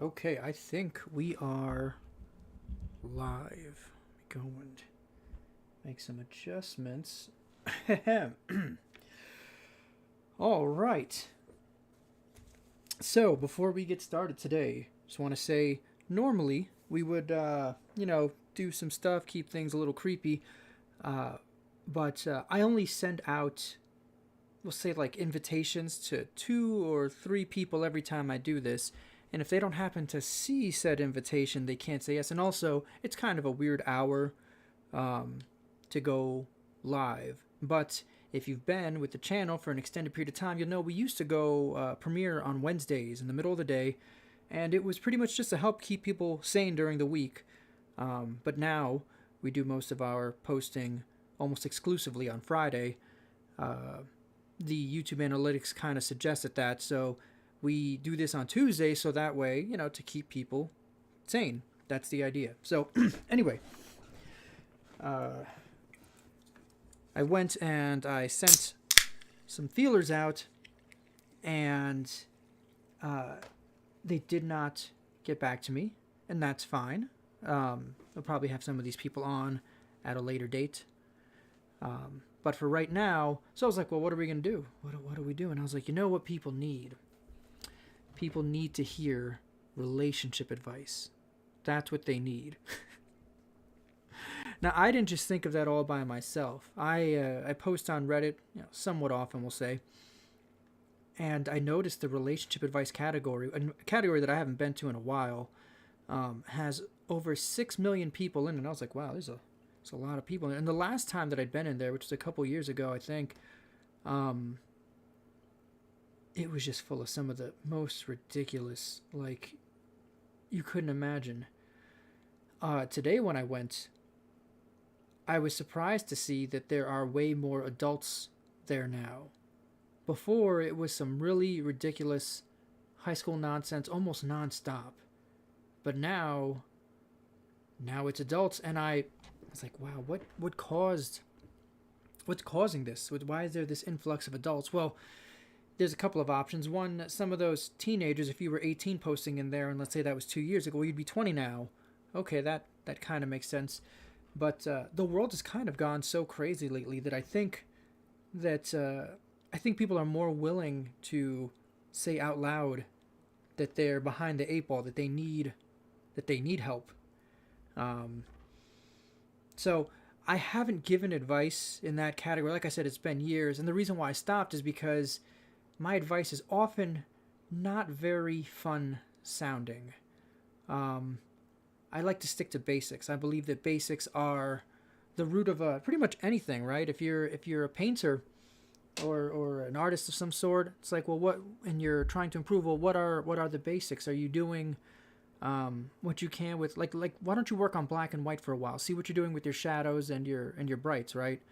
Okay, I think we are live. Go and make some adjustments. All right. So, before we get started today, just want to say normally we would, do some stuff, keep things a little creepy, but I only send out, we'll say, like invitations to two or three people every time I do this. And if they don't happen to see said invitation, they can't say yes. And also, it's kind of a weird hour um, to go live. But if you've been with the channel for an extended period of time, you'll know we used to go premiere on Wednesdays in the middle of the day, and it was pretty much just to help keep people sane during the week. But now we do most of our posting almost exclusively on Friday. Uh, the YouTube analytics kind of suggested that, so we do this on Tuesday, so that way, to keep people sane. That's the idea. So, anyway, uh, I went and I sent some feelers out, and uh, they did not get back to me, and that's fine. I'll probably have some of these people on at a later date. But for right now, so I was like, well, what are we going to do? What do we do? And I was like, you know what people need? People need to hear relationship advice. That's what they need. Now, I didn't just think of that all by myself. I post on Reddit, somewhat often, we'll say, and I noticed the relationship advice category, a category that I haven't been to in a while, has over 6 million people in it. And I was like, wow, there's a lot of people. And the last time that I'd been in there, which was a couple years ago, I think, um, it was just full of some of the most ridiculous, like, you couldn't imagine. Today, when I went, I was surprised to see that there are way more adults there now. Before, it was some really ridiculous high school nonsense, almost nonstop. But now it's adults, and I was like, wow, what's causing this? Why is there this influx of adults? Well, there's a couple of options. One, some of those teenagers, if you were 18 posting in there, and let's say that was 2 years ago, well, you'd be 20 now. Okay, that kind of makes sense. But the world has kind of gone so crazy lately that I think people are more willing to say out loud that they're behind the eight ball, that they need help. Um, so I haven't given advice in that category. Like I said, it's been years, and the reason why I stopped is because my advice is often not very fun sounding. Um, I like to stick to basics. I believe that basics are the root of pretty much anything, right? If you're a painter or an artist of some sort, it's like, well, what, and you're trying to improve. Well, what are the basics? Are you doing what you can with, like why don't you work on black and white for a while? See what you're doing with your shadows and your brights, right?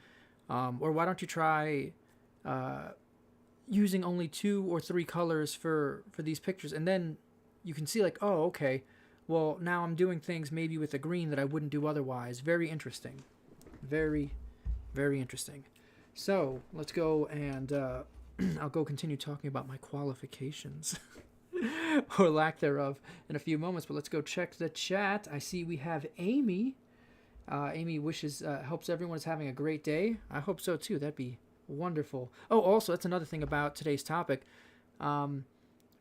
Or why don't you try uh, using only two or three colors for these pictures, and then you can see, like, oh, okay, well, now I'm doing things maybe with a green that I wouldn't do otherwise. Very interesting. Very, very interesting. So let's go and I'll go continue talking about my qualifications or lack thereof in a few moments. But let's go check the chat. I see we have Amy. Amy wishes, hopes everyone is having a great day. I hope so too. That'd be wonderful. Oh, also, that's another thing about today's topic. Um,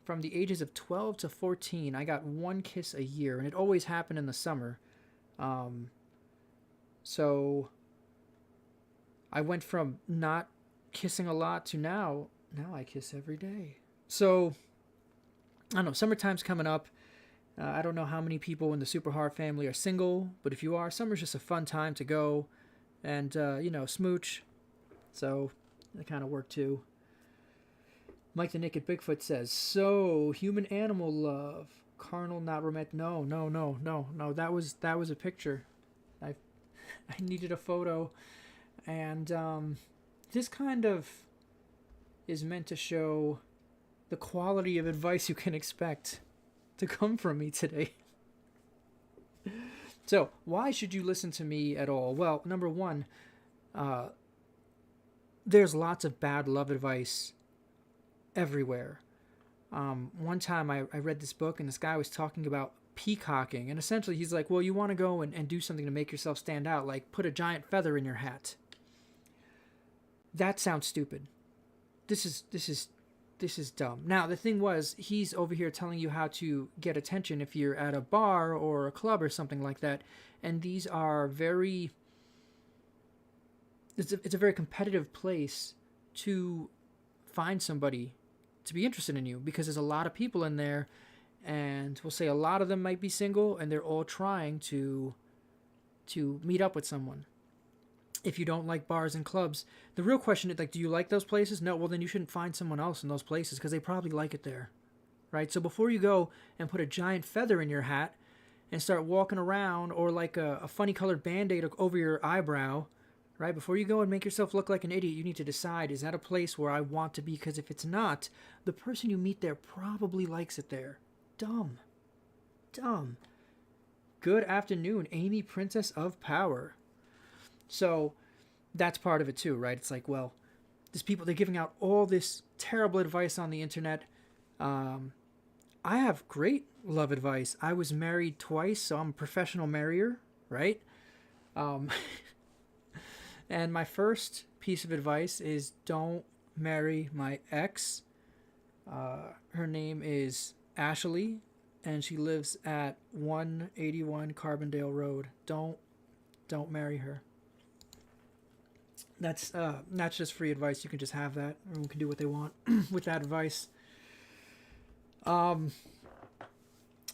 from the ages of 12 to 14, I got one kiss a year, and it always happened in the summer. Um, so I went from not kissing a lot to now I kiss every day. So I don't know. Summertime's coming up. I don't know how many people in the Super Hard family are single, but if you are, summer's just a fun time to go and smooch. So that kind of work too. Mike the Naked Bigfoot says, so human animal love, carnal not romantic. No, no, no, no, no. That was a picture. I I needed a photo, and this kind of is meant to show the quality of advice you can expect to come from me today. So, why should you listen to me at all? Well, number one, uh, there's lots of bad love advice everywhere. One time I read this book and this guy was talking about peacocking, and essentially he's like, well, you want to go and do something to make yourself stand out, like put a giant feather in your hat. That sounds stupid. This is dumb. Now the thing was, he's over here telling you how to get attention if you're at a bar or a club or something like that, and these are very. It's a very competitive place to find somebody to be interested in you, because there's a lot of people in there, and we'll say a lot of them might be single and they're all trying to meet up with someone. If you don't like bars and clubs, the real question is, like, do you like those places? No, well then you shouldn't find someone else in those places, because they probably like it there, right? So before you go and put a giant feather in your hat and start walking around, or like a funny colored band-aid over your eyebrow, right? Before you go and make yourself look like an idiot, you need to decide, is that a place where I want to be? Because if it's not, the person you meet there probably likes it there. Dumb. Good afternoon, Amy, Princess of Power. So that's part of it too, right? It's like, well, they're giving out all this terrible advice on the internet. I have great love advice. I was married twice, so I'm a professional marrier, right? And my first piece of advice is, don't marry my ex. Her name is Ashley, and she lives at 181 Carbondale Road. Don't marry her. That's just free advice. You can just have that. Everyone can do what they want with that advice.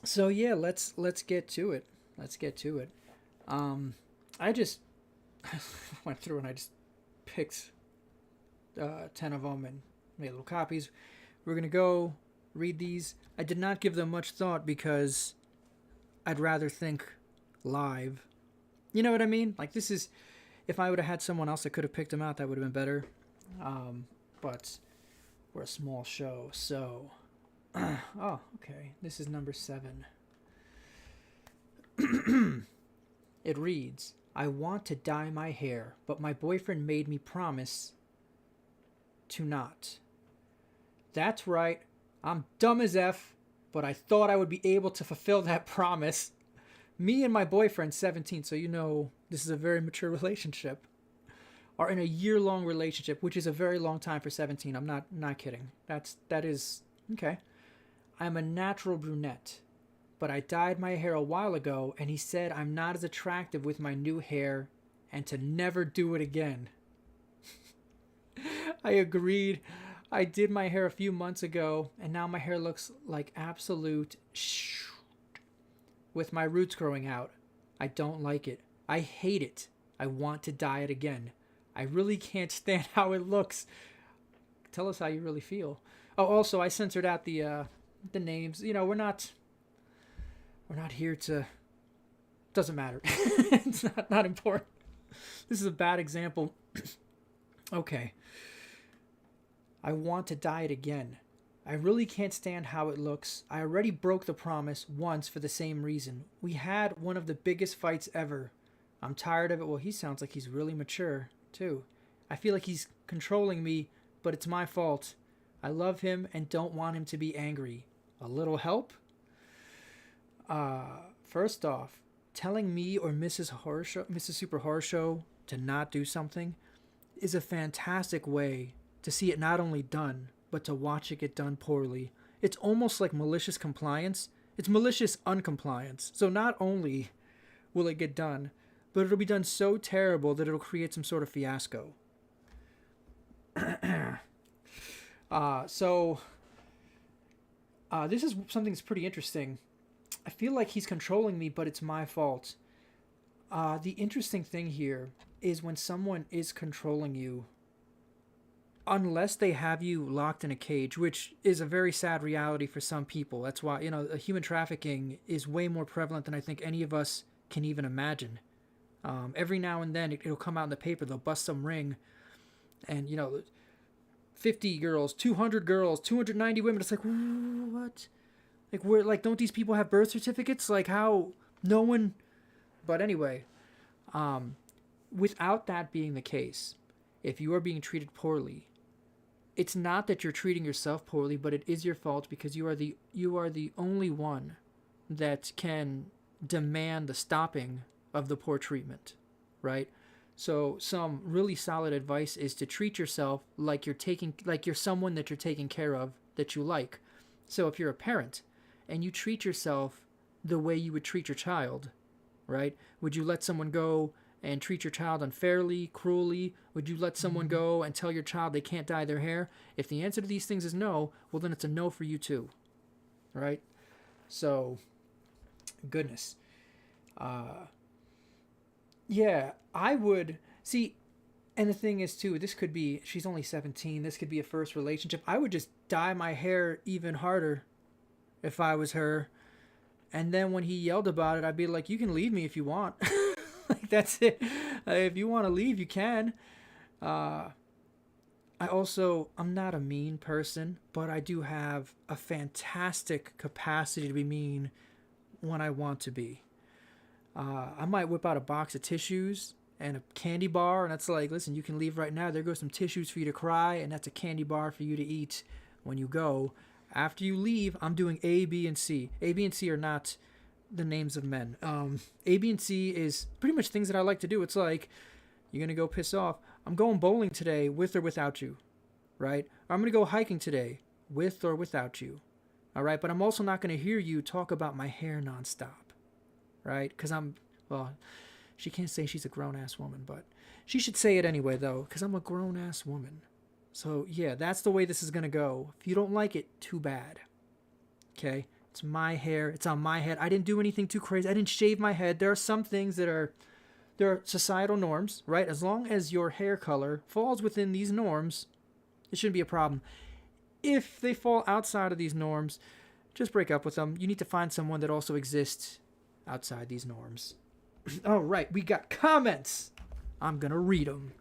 So yeah, let's get to it. I just went through and I just picked 10 of them and made little copies. We're gonna go read these. I did not give them much thought because I'd rather think live. You know what I mean? Like, this is, if I would have had someone else that could have picked them out, that would have been better. But we're a small show, so. Oh, okay. This is number 7. It reads, I want to dye my hair, but my boyfriend made me promise to not. That's right. I'm dumb as F, but I thought I would be able to fulfill that promise. Me and my boyfriend, 17, so you know this is a very mature relationship, are in a year-long relationship, which is a very long time for 17. I'm not kidding. That is okay. I'm a natural brunette, but I dyed my hair a while ago, and he said I'm not as attractive with my new hair and to never do it again. I agreed. I did my hair a few months ago, and now my hair looks like absolute with my roots growing out. I don't like it. I hate it. I want to dye it again. I really can't stand how it looks. Tell us how you really feel. Oh, also, I censored out the names. You know, we're not here to. Doesn't matter. It's not important. This is a bad example. Okay. I want to dye it again. I really can't stand how it looks. I already broke the promise once for the same reason. We had one of the biggest fights ever. I'm tired of it. Well, he sounds like he's really mature, too. I feel like he's controlling me, but it's my fault. I love him and don't want him to be angry. A little help? First off, telling me or Mrs. Super Horror Show to not do something is a fantastic way to see it not only done, but to watch it get done poorly. It's almost like malicious compliance. It's malicious uncompliance. So not only will it get done, but it'll be done so terrible that it'll create some sort of fiasco. This is something that's pretty interesting. I feel like he's controlling me, but it's my fault. The interesting thing here is when someone is controlling you, unless they have you locked in a cage, which is a very sad reality for some people. That's why, human trafficking is way more prevalent than I think any of us can even imagine. Every now and then it'll come out in the paper, they'll bust some ring, and 50 girls, 200 girls, 290 women. It's like, what? Don't these people have birth certificates? Like, how? No one. But anyway, without that being the case, if you are being treated poorly, it's not that you're treating yourself poorly, but it is your fault because you are the only one that can demand the stopping of the poor treatment, right? So some really solid advice is to treat yourself like you're someone that you're taking care of that you like. So if you're a parent and you treat yourself the way you would treat your child, right? Would you let someone go and treat your child unfairly, cruelly? Would you let someone go and tell your child they can't dye their hair? If the answer to these things is no, well then it's a no for you too, right? So, goodness. Yeah, I would see. And the thing is too, this could be, she's only 17, this could be a first relationship. I would just dye my hair even harder if I was her. And then when he yelled about it, I'd be like, you can leave me if you want. Like, that's it. If you want to leave, you can. Uh, I'm not a mean person, but I do have a fantastic capacity to be mean when I want to be. I might whip out a box of tissues and a candy bar, and that's like, listen, you can leave right now. There goes some tissues for you to cry, and that's a candy bar for you to eat when you go. After you leave, I'm doing A, B, and C. A, B, and C are not the names of men. A, B, and C is pretty much things that I like to do. It's like, you're going to go piss off. I'm going bowling today with or without you, right? Or I'm going to go hiking today with or without you, all right? But I'm also not going to hear you talk about my hair nonstop, right? Because well, she can't say she's a grown-ass woman, but she should say it anyway, though, because I'm a grown-ass woman. So, yeah, that's the way this is going to go. If you don't like it, too bad. Okay? It's my hair. It's on my head. I didn't do anything too crazy. I didn't shave my head. There are some things there are societal norms, right? As long as your hair color falls within these norms, it shouldn't be a problem. If they fall outside of these norms, just break up with them. You need to find someone that also exists outside these norms. All right, we got comments. I'm going to read them.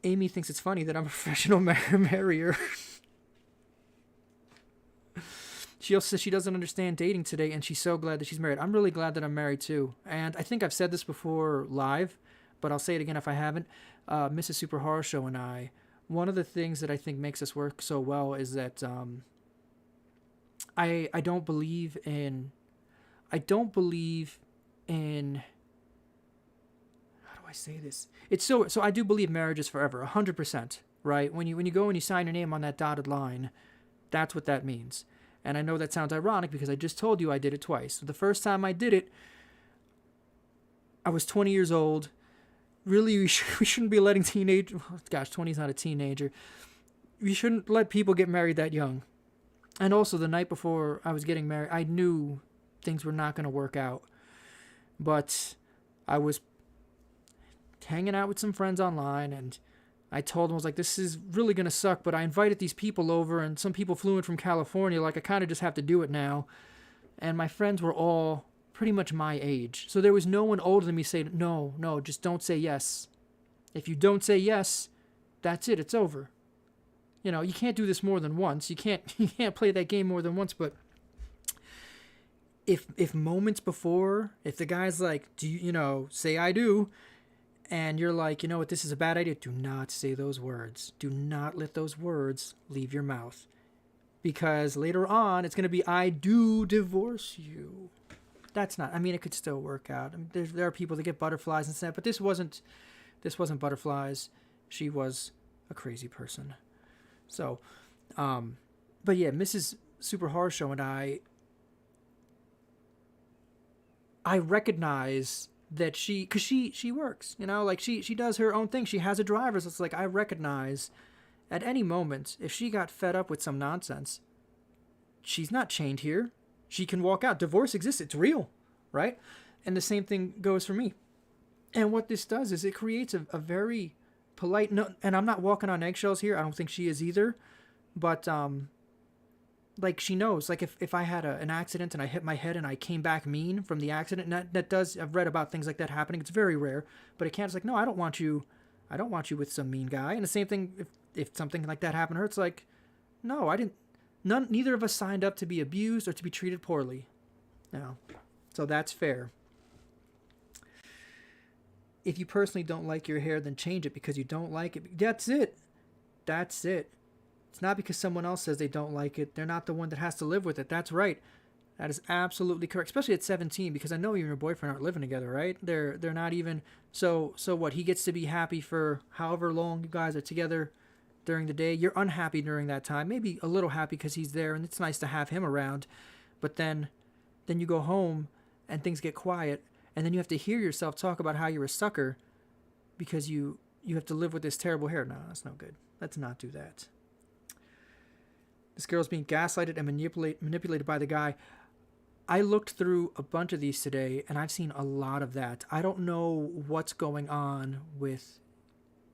Amy thinks it's funny that I'm a professional marrier. She also says she doesn't understand dating today, and she's so glad that she's married. I'm really glad that I'm married, too. And I think I've said this before live, but I'll say it again if I haven't. Mrs. Super Horror Show and I, one of the things that I think makes us work so well is that I don't believe in... how do I say this? It's so I do believe marriage is forever, 100%, right? When you go and you sign your name on that dotted line, that's what that means. And I know that sounds ironic because I just told you I did it twice. The first time I did it, I was 20 years old. Really, we shouldn't be letting 20 is not a teenager. We shouldn't let people get married that young. And also, the night before I was getting married, I knew things were not going to work out. But I was hanging out with some friends online, and I told them, I was like, this is really going to suck, but I invited these people over, and some people flew in from California, like, I kind of just have to do it now. And my friends were all pretty much my age. So there was no one older than me saying, no, just don't say yes. If you don't say yes, that's it, it's over. You know, you can't do this more than once. You can't play that game more than once, but if moments before, if the guy's like, do you say I do, and you're like, you know what, this is a bad idea, do not say those words. Do not let those words leave your mouth. Because later on, it's going to be, I do divorce you. That's not, it could still work out. There are people that get butterflies and stuff, but this wasn't butterflies. She was a crazy person. So, but yeah, Mrs. Super Horror Show and I recognize that because she works, like she does her own thing. She has a driver, so it's like I recognize at any moment if she got fed up with some nonsense, she's not chained here. She can walk out. Divorce exists. It's real, right? And the same thing goes for me. And what this does is it creates a very polite, no, and I'm not walking on eggshells here. I don't think she is either, but like she knows, like if I had an accident and I hit my head and I came back mean from the accident, and that does, I've read about things like that happening. It's very rare, but it can't. It's like, no, I don't want you with some mean guy. And the same thing, if something like that happened to her, it's like, no, neither of us signed up to be abused or to be treated poorly. So that's fair. If you personally don't like your hair, then change it because you don't like it. That's it. That's it. It's not because someone else says they don't like it. They're not the one that has to live with it. That's right. That is absolutely correct, especially at 17, because I know you and your boyfriend aren't living together, right? They're not even. So what? He gets to be happy for however long you guys are together during the day. You're unhappy during that time, maybe a little happy because he's there and it's nice to have him around, but then you go home and things get quiet, and then you have to hear yourself talk about how you're a sucker because you have to live with this terrible hair. No, that's no good. Let's not do that. This girl's being gaslighted and manipulated by the guy. I looked through a bunch of these today, and I've seen a lot of that. I don't know what's going on with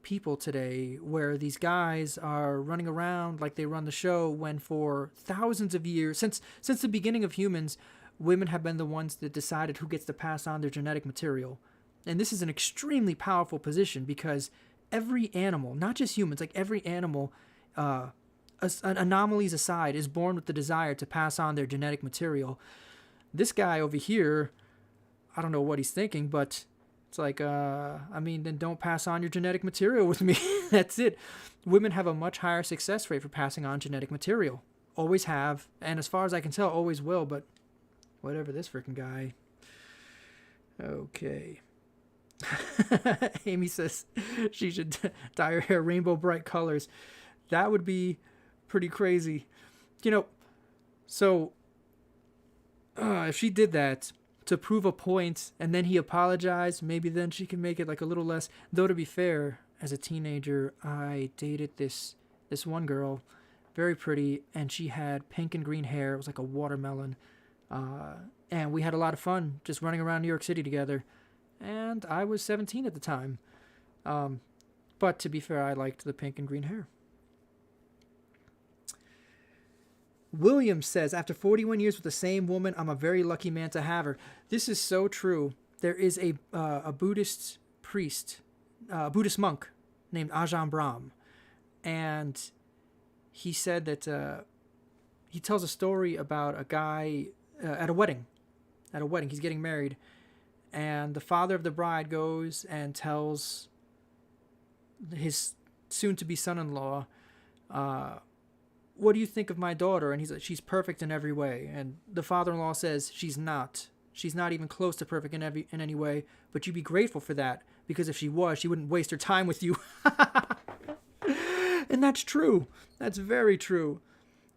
people today where these guys are running around like they run the show, when for thousands of years, since the beginning of humans, women have been the ones that decided who gets to pass on their genetic material. And this is an extremely powerful position because every animal, not just humans, like every animal, anomalies aside, is born with the desire to pass on their genetic material. This guy over here, I don't know what he's thinking, but it's like, then don't pass on your genetic material with me. That's it. Women have a much higher success rate for passing on genetic material. Always have, and as far as I can tell, always will, but whatever, this freaking guy. Okay. Amy says she should dye her hair rainbow bright colors. That would be pretty crazy. So if she did that to prove a point and then he apologized, maybe then she can make it like a little less. Though, to be fair, as a teenager, I dated this one girl, very pretty, and she had pink and green hair. It was like a watermelon. And we had a lot of fun just running around New York City together. And I was 17 at the time. But to be fair, I liked the pink and green hair. William says, after 41 years with the same woman, I'm a very lucky man to have her. This is so true. There is a Buddhist priest, Buddhist monk named Ajahn Brahm. And he said that he tells a story about a guy at a wedding. At a wedding, he's getting married. And the father of the bride goes and tells his soon-to-be son-in-law, what do you think of my daughter? And he's like, she's perfect in every way. And the father-in-law says, she's not. She's not even close to perfect in any way. But you'd be grateful for that, because if she was, she wouldn't waste her time with you. And that's true. That's very true.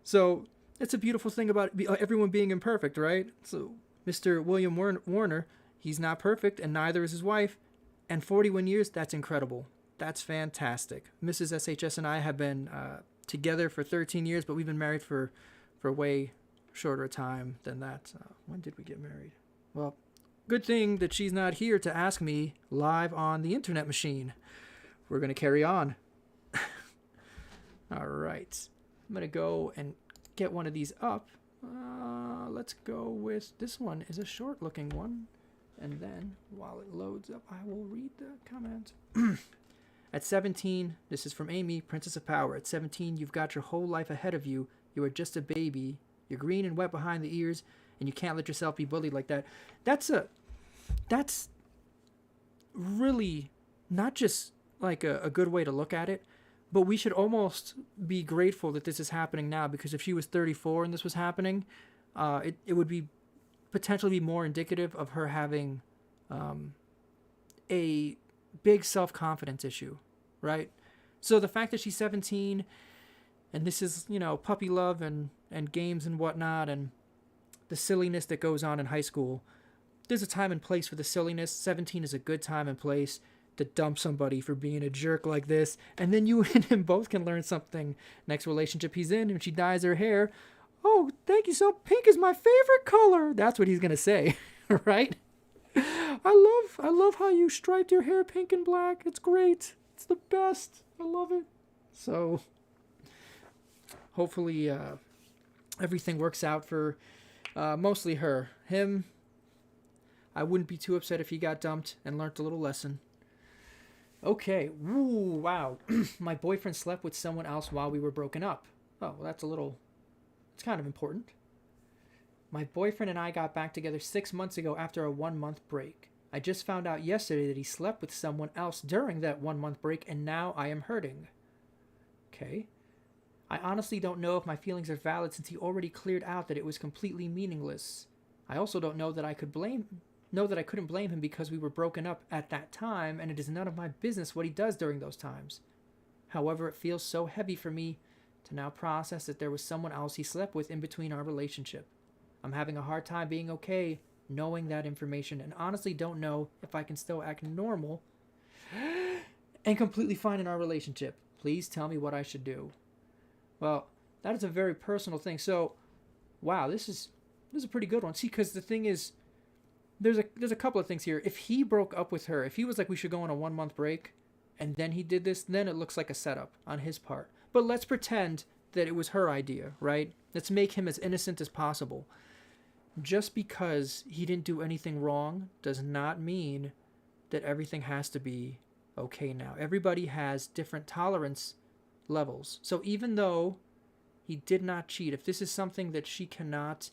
So it's a beautiful thing about everyone being imperfect, right? So Mr. William Warner, he's not perfect, and neither is his wife. And 41 years, that's incredible. That's fantastic. Mrs. SHS and I have been together for 13 years, but we've been married for way shorter a time than that. When did we get married? Well, good thing that she's not here to ask me live on the internet machine. We're going to carry on. All right. I'm going to go and get one of these up. Let's go with this one. Is a short looking one. And then while it loads up, I will read the comment. At 17, this is from Amy, Princess of Power. At 17, you've got your whole life ahead of you. You are just a baby. You're green and wet behind the ears, and you can't let yourself be bullied like that. That's really not just like a good way to look at it, but we should almost be grateful that this is happening now, because if she was 34 and this was happening, it would be potentially be more indicative of her having a big self-confidence issue, right? So the fact that she's 17 and this is, puppy love and games and whatnot, and the silliness that goes on in high school, there's a time and place for the silliness. 17 is a good time and place to dump somebody for being a jerk like this, and then you and him both can learn something. Next relationship he's in, and she dyes her hair, oh, thank you, so pink is my favorite color. That's what he's going to say, right? I love how you striped your hair pink and black. It's great. It's the best. I love it. So hopefully everything works out for mostly her. Him, I wouldn't be too upset if he got dumped and learned a little lesson. Okay. Ooh, wow. My boyfriend slept with someone else while we were broken up. Oh, well, it's kind of important. My boyfriend and I got back together 6 months ago after a 1-month break. I just found out yesterday that he slept with someone else during that 1 month break, and now I am hurting. Okay. I honestly don't know if my feelings are valid since he already cleared out that it was completely meaningless. I also don't know that I couldn't blame him because we were broken up at that time, and it is none of my business what he does during those times. However, it feels so heavy for me to now process that there was someone else he slept with in between our relationship. I'm having a hard time being okay knowing that information, and honestly don't know if I can still act normal and completely fine in our relationship. Please tell me what I should do. Well, that is a very personal thing. So, wow, this is a pretty good one. See, because the thing is, there's a couple of things here. If he broke up with her, if he was like, we should go on a 1 month break, and then he did this, then it looks like a setup on his part. But let's pretend that it was her idea, right? Let's make him as innocent as possible. Just because he didn't do anything wrong does not mean that everything has to be okay now. Everybody has different tolerance levels. So even though he did not cheat, if this is something that she cannot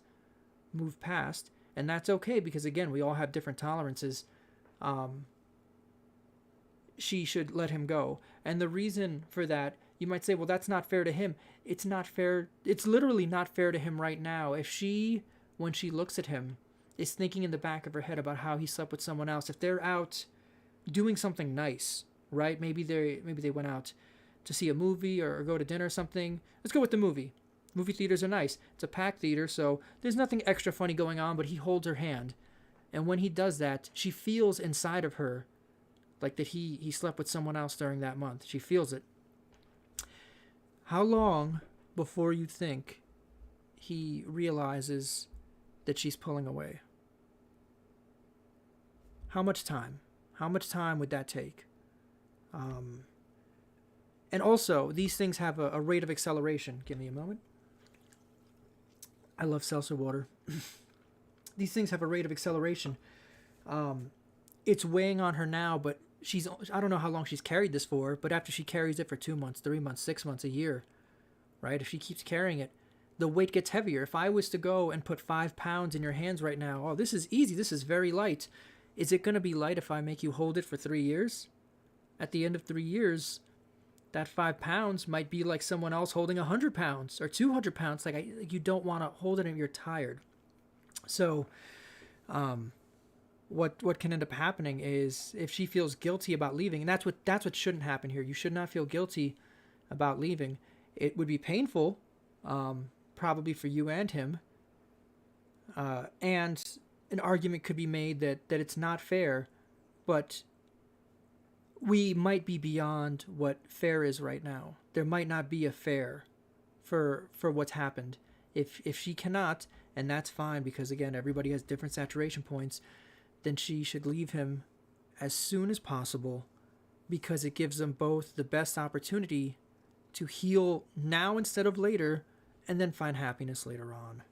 move past, and that's okay because again, we all have different tolerances, she should let him go. And the reason for that, you might say, well, that's not fair to him. It's not fair. It's literally not fair to him right now. If she, when she looks at him, is thinking in the back of her head about how he slept with someone else, if they're out doing something nice, right? Maybe they went out to see a movie or go to dinner or something. Let's go with the movie. Movie theaters are nice. It's a packed theater, so there's nothing extra funny going on, but he holds her hand. And when he does that, she feels inside of her like that he slept with someone else during that month. She feels it. How long before you think he realizes that she's pulling away? How much time? How much time would that take? And also, these things have a rate of acceleration. Give me a moment. I love seltzer water. These things have a rate of acceleration. It's weighing on her now, but I don't know how long she's carried this for, but after she carries it for 2 months, 3 months, 6 months, a year, right? If she keeps carrying it, the weight gets heavier. If I was to go and put 5 pounds in your hands right now, oh, this is easy. This is very light. Is it going to be light if I make you hold it for 3 years? At the end of 3 years, that 5 pounds might be like someone else holding 100 pounds or 200 pounds. Like you don't want to hold it and you're tired. So, what can end up happening is if she feels guilty about leaving, and that's what shouldn't happen here. You should not feel guilty about leaving. It would be painful, probably for you and him. And an argument could be made that it's not fair, but we might be beyond what fair is right now. There might not be a fair for what's happened. If she cannot, and that's fine because again, everybody has different saturation points, then she should leave him as soon as possible because it gives them both the best opportunity to heal now instead of later and then find happiness later on.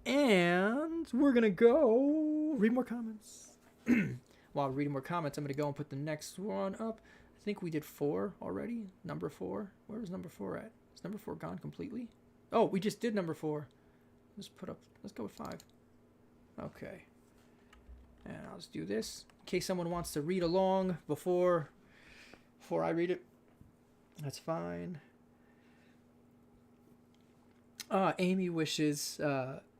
And we're going to go read more comments. While reading more comments, I'm going to go and put the next one up. I think we did 4 already. Number 4. Where is number 4 at? Is number 4 gone completely? Oh, we just did number 4. Let's go with 5. Okay. And I'll just do this in case someone wants to read along before I read it. That's fine. Amy wishes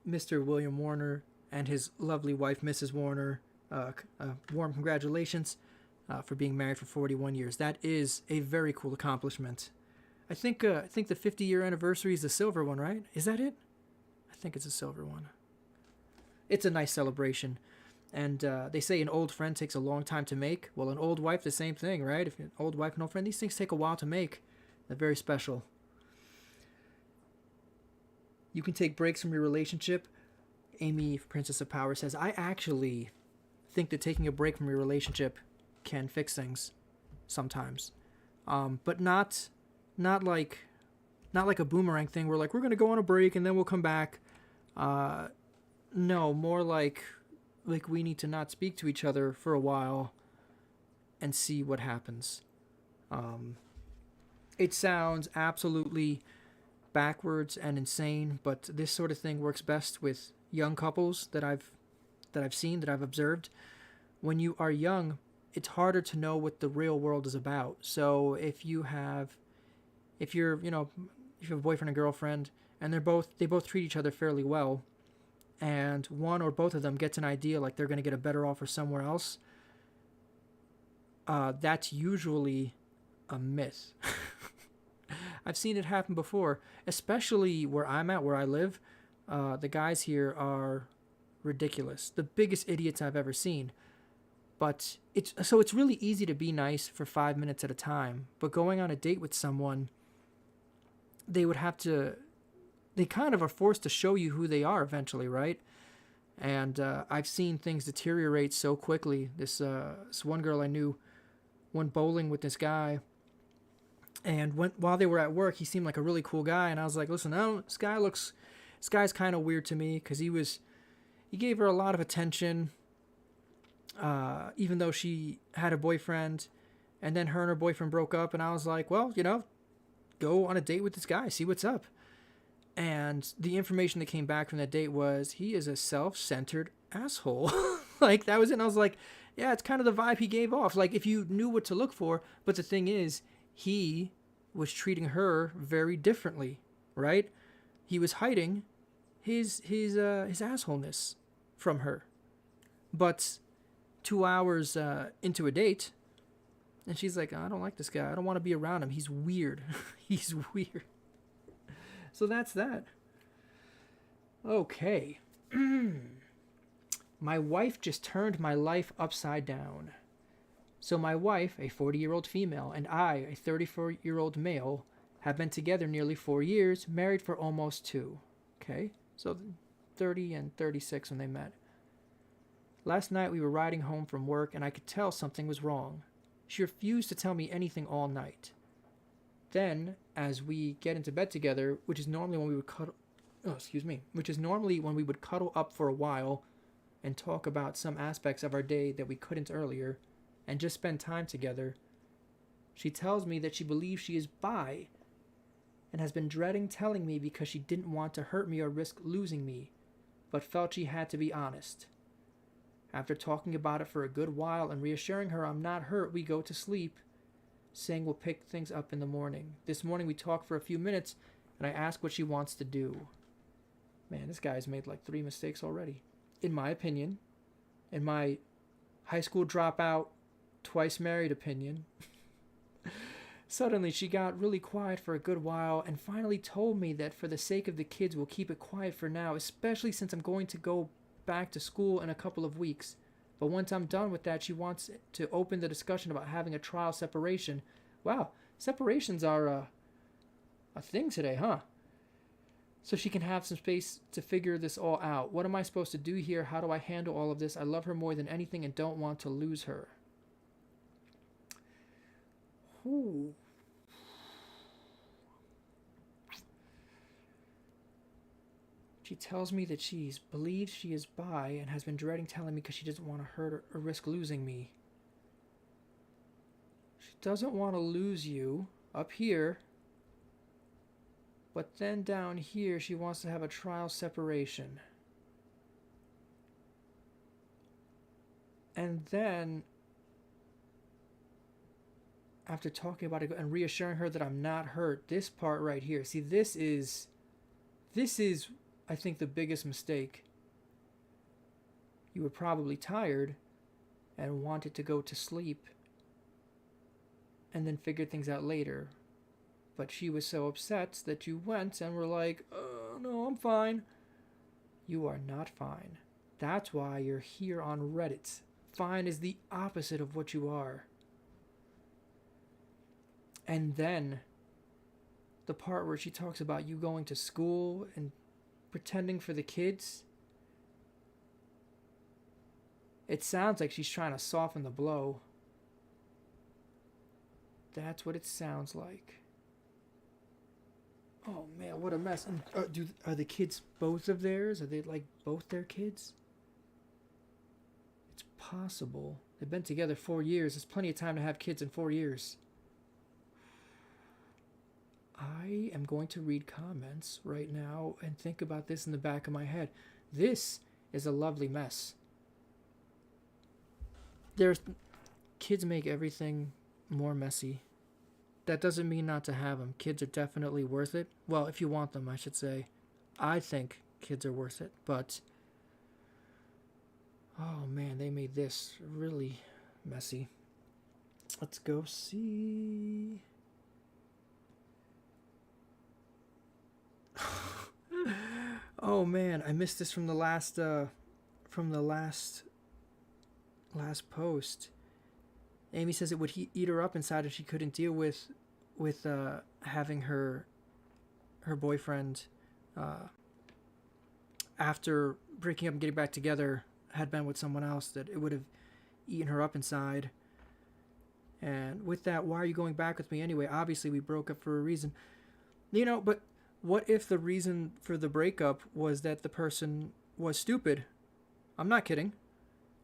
Mr. William Warner and his lovely wife, Mrs. Warner, warm congratulations for being married for 41 years. That is a very cool accomplishment. I think the 50-year anniversary is the silver one, right? Is that it? I think it's a silver one. It's a nice celebration. And they say an old friend takes a long time to make. Well, an old wife, the same thing, right? If an old wife and old friend, these things take a while to make. They're very special. You can take breaks from your relationship. Amy, Princess of Power, says, I actually think that taking a break from your relationship can fix things sometimes. But not like a boomerang thing where like we're going to go on a break and then we'll come back. No, more like we need to not speak to each other for a while and see what happens. It sounds absolutely backwards and insane, but this sort of thing works best with young couples that I've seen, that I've observed. when you are young, it's harder to know what the real world is about. So if you're, if you have a boyfriend and girlfriend, and they both treat each other fairly well, and one or both of them gets an idea like they're going to get a better offer somewhere else, that's usually a myth. I've seen it happen before, especially where I'm at, where I live. The guys here are ridiculous, the biggest idiots I've ever seen. But it's really easy to be nice for 5 minutes at a time. But going on a date with someone, they would have to. They kind of are forced to show you who they are eventually, right? And I've seen things deteriorate so quickly. This one girl I knew went bowling with this guy, and while they were at work, he seemed like a really cool guy, and I was like, listen, this guy's kind of weird to me because he gave her a lot of attention, even though she had a boyfriend, and then her and her boyfriend broke up, and I was like, well, go on a date with this guy, see what's up. And the information that came back from that date was he is a self-centered asshole. Like, that was it. And I was like, yeah, it's kind of the vibe he gave off. Like, if you knew what to look for. But the thing is, he was treating her very differently, right? He was hiding his assholeness from her. But 2 hours into a date, and she's like, I don't like this guy. I don't want to be around him. He's weird. He's weird. So that's that. Okay. My wife just turned my life upside down. So my wife, a 40-year-old female, and I, a 34-year-old male, have been together nearly 4 years, married for almost 2. Okay? So 30 and 36 when they met. Last night we were riding home from work and I could tell something was wrong. She refused to tell me anything all night. Then, as we get into bed together, which is normally when we would cuddle up for a while and talk about some aspects of our day that we couldn't earlier, and just spend time together, she tells me that she believes she is bi and has been dreading telling me because she didn't want to hurt me or risk losing me, but felt she had to be honest. After talking about it for a good while and reassuring her I'm not hurt, we go to sleep, saying we'll pick things up in the morning. This morning we talk for a few minutes, and I ask what she wants to do. Man, this guy's made like 3 mistakes already. In my opinion, in my high school dropout, twice married opinion, suddenly she got really quiet for a good while and finally told me that for the sake of the kids we'll keep it quiet for now, especially since I'm going to go back to school in a couple of weeks. But once I'm done with that, she wants to open the discussion about having a trial separation. Wow, separations are a thing today, huh? So she can have some space to figure this all out. What am I supposed to do here? How do I handle all of this? I love her more than anything and don't want to lose her. Ooh. She tells me that she believes she is bi and has been dreading telling me because she doesn't want to hurt or risk losing me. She doesn't want to lose you up here, but then down here she wants to have a trial separation. And then, after talking about it and reassuring her that I'm not hurt, this part right here, see, this is I think the biggest mistake. You were probably tired and wanted to go to sleep and then figured things out later. But she was so upset that you went and were like, no, I'm fine. You are not fine. That's why you're here on Reddit. Fine is the opposite of what you are. And then the part where she talks about you going to school and pretending for the kids. It sounds like she's trying to soften the blow. That's what it sounds like. Oh man, what a mess. And are the kids both of theirs? Are they like both their kids? It's possible. They've been together 4 years. There's plenty of time to have kids in 4 years. I am going to read comments right now and think about this in the back of my head. This is a lovely mess. there's kids make everything more messy. That doesn't mean not to have them. Kids are definitely worth it. Well, if you want them, I should say. I think kids are worth it, but oh man, they made this really messy. Let's go see. Oh man, I missed this from the last post. Amy says it would eat her up inside if she couldn't deal with having her boyfriend after breaking up and getting back together had been with someone else, that it would have eaten her up inside. And with that, why are you going back with me anyway? Obviously we broke up for a reason. But what if the reason for the breakup was that the person was stupid? I'm not kidding.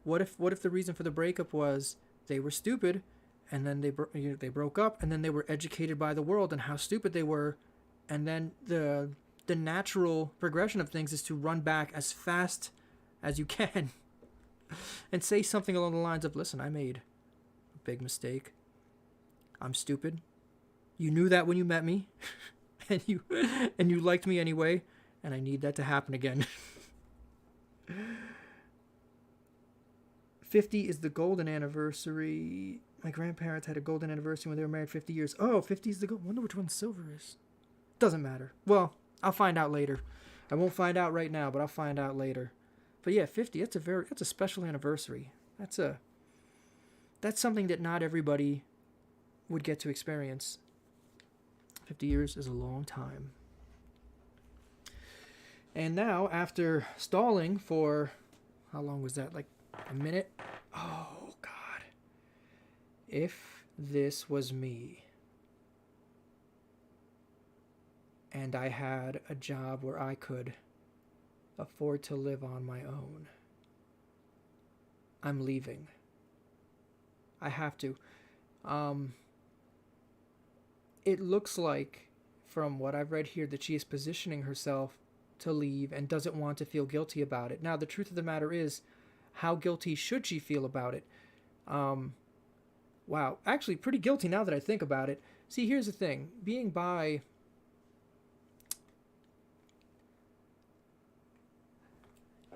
What if the reason for the breakup was they were stupid, and then they broke up, and then they were educated by the world and how stupid they were, and then the natural progression of things is to run back as fast as you can and say something along the lines of, listen, I made a big mistake. I'm stupid. You knew that when you met me and you liked me anyway, and I need that to happen again. 50 is the golden anniversary. My grandparents had a golden anniversary when they were married 50 years. Oh, 50 is the gold. I wonder which one silver is. Doesn't matter. Well, I'll find out later. I won't find out right now, but I'll find out later. But yeah, 50, that's a special anniversary. That's something that not everybody would get to experience. 50 years is a long time. And now, after stalling for, how long was that? Like a minute? Oh, God. If this was me, and I had a job where I could afford to live on my own, I'm leaving. I have to. It looks like, from what I've read here, that she is positioning herself to leave and doesn't want to feel guilty about it. Now, the truth of the matter is, how guilty should she feel about it? Wow, actually pretty guilty now that I think about it. See, here's the thing. Being bi,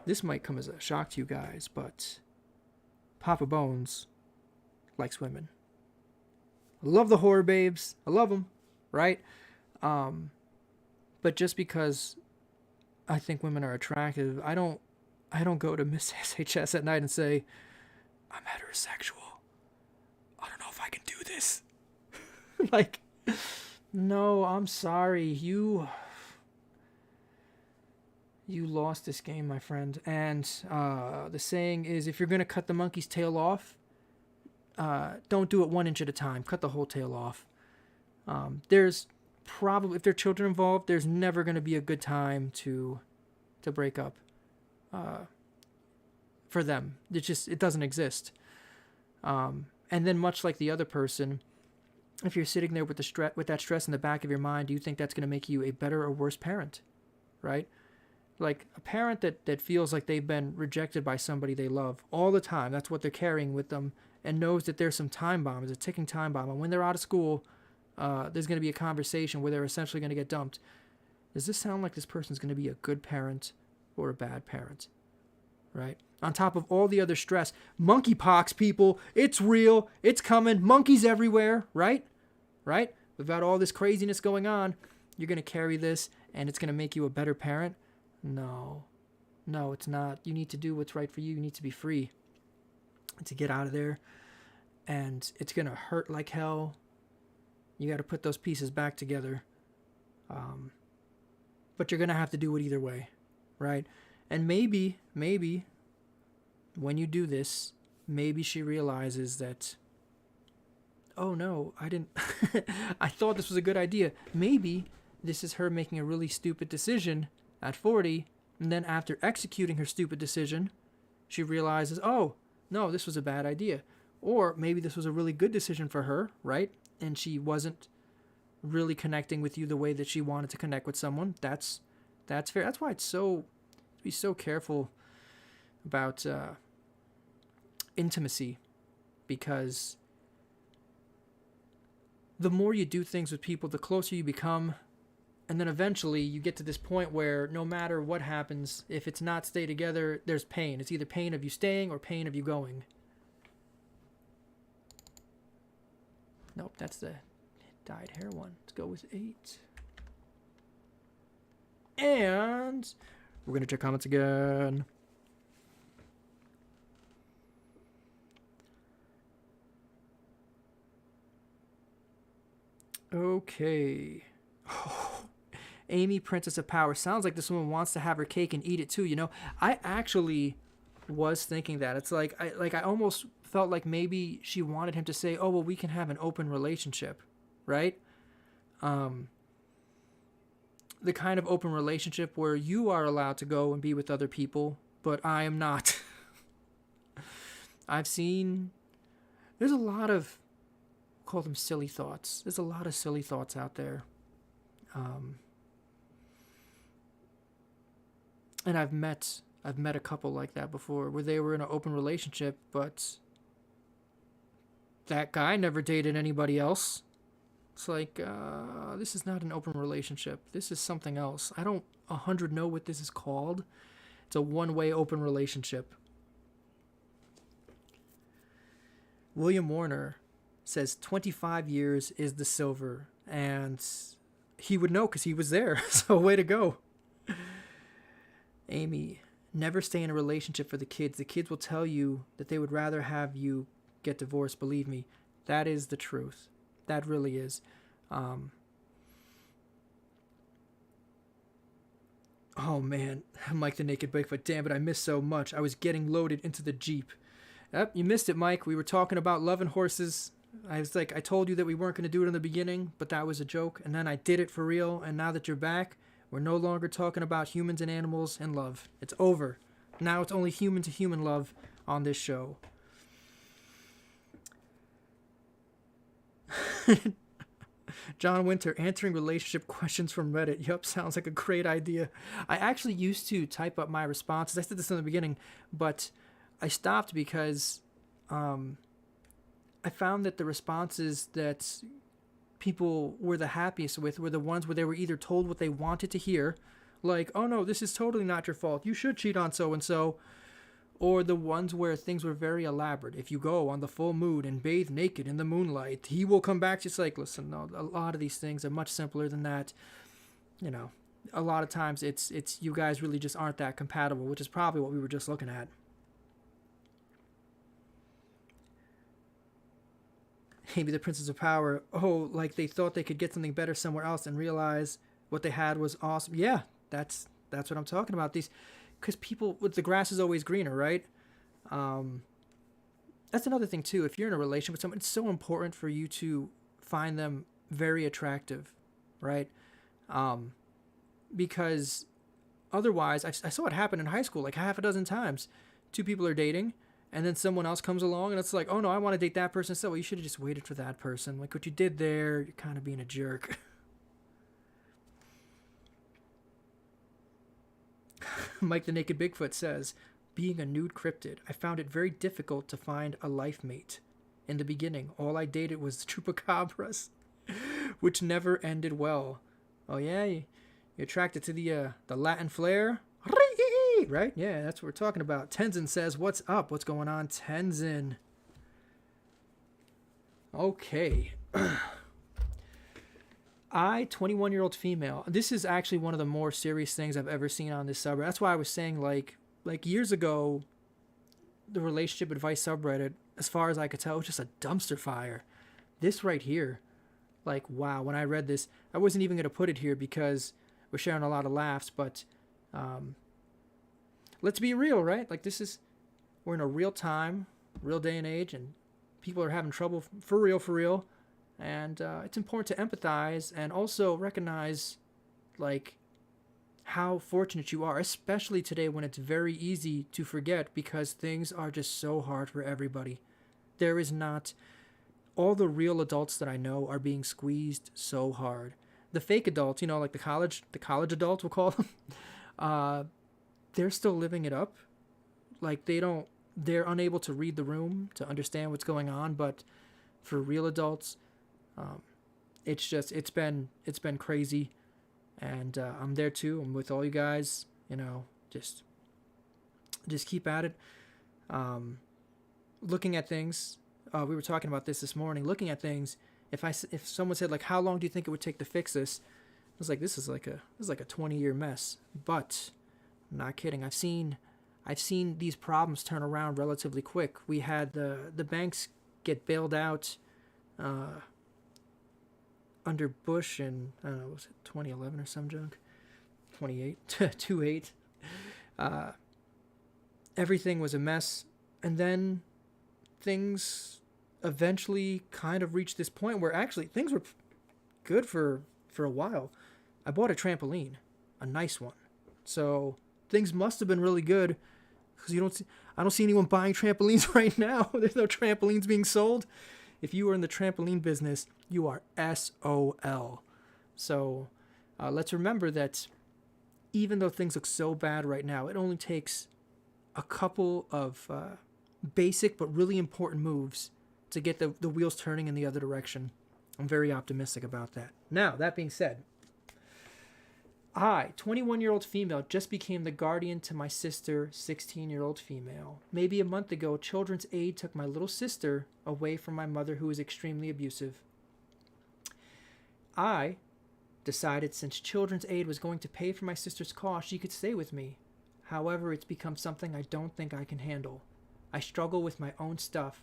this might come as a shock to you guys, but Papa Bones likes women. I love the horror babes. I love them, right? But just because I think women are attractive, I don't go to Miss SHS at night and say, I'm heterosexual. I don't know if I can do this. Like, no, I'm sorry. You lost this game, my friend. And the saying is, if you're going to cut the monkey's tail off, don't do it 1 inch at a time. Cut the whole tail off. There's probably, if there are children involved, there's never going to be a good time to break up for them. It doesn't exist. And then, much like the other person, if you're sitting there with that stress in the back of your mind, do you think that's going to make you a better or worse parent? Right? Like a parent that feels like they've been rejected by somebody they love all the time, that's what they're carrying with them, and knows that there's some time bomb, there's a ticking time bomb, and when they're out of school, there's going to be a conversation where they're essentially going to get dumped. Does this sound like this person's going to be a good parent or a bad parent? Right? On top of all the other stress, monkeypox, people, it's real, it's coming, monkeys everywhere, right? Right? We've got all this craziness going on. You're going to carry this, and it's going to make you a better parent? No, it's not. You need to do what's right for you. You need to be free to get out of there. And it's going to hurt like hell. You got to put those pieces back together. But you're going to have to do it either way, right? And maybe, when you do this, maybe she realizes that, oh no, I didn't, I thought this was a good idea. Maybe this is her making a really stupid decision at 40, and then after executing her stupid decision, she realizes, oh, no, this was a bad idea. Or maybe this was a really good decision for her, right? And she wasn't really connecting with you the way that she wanted to connect with someone. That's fair. That's why be so careful about intimacy because the more you do things with people, the closer you become. And then eventually you get to this point where no matter what happens, if it's not stay together, there's pain. It's either pain of you staying or pain of you going. Nope, that's the dyed hair one. Let's go with 8. And we're going to check comments again. Okay. Amy, Princess of Power. Sounds like this woman wants to have her cake and eat it too, you know? I actually was thinking that. It's like I almost felt like maybe she wanted him to say, "Oh, well, we can have an open relationship." Right? The kind of open relationship where you are allowed to go and be with other people, but I am not. I've seen there's a lot of, call them silly thoughts. There's a lot of silly thoughts out there. And I've met a couple like that before where they were in an open relationship, but that guy never dated anybody else. It's like, this is not an open relationship. This is something else. I don't 100 know what this is called. It's a one-way open relationship. William Warner says 25 years is the silver, and he would know because he was there. So way to go. Amy, never stay in a relationship for the kids. The kids will tell you that they would rather have you get divorced. Believe me, that is the truth. That really is. Oh man, Mike the Naked Bigfoot. Damn it, I missed so much. I was getting loaded into the Jeep. Yep, you missed it, Mike. We were talking about loving horses. I was like, I told you that we weren't going to do it in the beginning, but that was a joke. And then I did it for real. And now that you're back, we're no longer talking about humans and animals and love. It's over. Now it's only human to human love on this show. John Winter, answering relationship questions from Reddit. Yup, sounds like a great idea. I actually used to type up my responses. I said this in the beginning, but I stopped because I found that the responses that people were the happiest with were the ones where they were either told what they wanted to hear, like, oh no, this is totally not your fault, you should cheat on so-and-so, or the ones where things were very elaborate. If you go on the full moon and bathe naked in the moonlight, he will come back. Just like, listen, no, a lot of these things are much simpler than that. You know, a lot of times it's you guys really just aren't that compatible, which is probably what we were just looking at. Maybe the Princess of Power, oh, like they thought they could get something better somewhere else and realize what they had was awesome. Yeah, that's what I'm talking about. These, because people, with the grass is always greener, right? That's another thing too. If you're in a relationship with someone, it's so important for you to find them very attractive, right? Because otherwise, I saw it happen in high school like half a dozen times. Two people are dating, and then someone else comes along, and it's like, oh no, I want to date that person. So, well, you should have just waited for that person. Like what you did there, you're kind of being a jerk. Mike the Naked Bigfoot says, being a nude cryptid, I found it very difficult to find a life mate. In the beginning, all I dated was chupacabras, which never ended well. Oh yeah, you attracted to the Latin flair? Right? Yeah, that's what we're talking about. Tenzin says, what's up? What's going on, Tenzin? Okay. 21-year-old female. This is actually one of the more serious things I've ever seen on this subreddit. That's why I was saying, like years ago, the relationship advice subreddit, as far as I could tell, was just a dumpster fire. This right here, like, wow, when I read this, I wasn't even going to put it here because we're sharing a lot of laughs, but let's be real, right? Like, we're in a real time, real day and age, and people are having trouble for real. And it's important to empathize and also recognize, like, how fortunate you are, especially today when it's very easy to forget because things are just so hard for everybody. There is not... All the real adults that I know are being squeezed so hard. The fake adults, you know, like the college adults, we'll call them, they're still living it up. Like, they don't they're unable to read the room to understand what's going on. But for real adults, um, it's been crazy, and I'm there too. I'm with all you guys. Just keep at it. Um, Looking at things, we were talking about this morning. Looking at things, if someone said like, how long do you think it would take to fix this? I was like, this is like a 20-year mess. But I'm not kidding. I've seen these problems turn around relatively quick. We had the banks get bailed out under Bush in, I don't know, was it 2011 or some junk? 28. Everything was a mess, and then things eventually kind of reached this point where actually things were good for a while. I bought a trampoline, a nice one. So things must have been really good, because I don't see anyone buying trampolines right now. There's no trampolines being sold. If you are in the trampoline business, you are SOL. So let's remember that even though things look so bad right now, it only takes a couple of basic but really important moves to get the wheels turning in the other direction. I'm very optimistic about that. Now, that being said, I, 21-year-old female, just became the guardian to my sister, 16-year-old female. Maybe a month ago, Children's Aid took my little sister away from my mother, who is extremely abusive. I decided since Children's Aid was going to pay for my sister's cost, she could stay with me. However, it's become something I don't think I can handle. I struggle with my own stuff.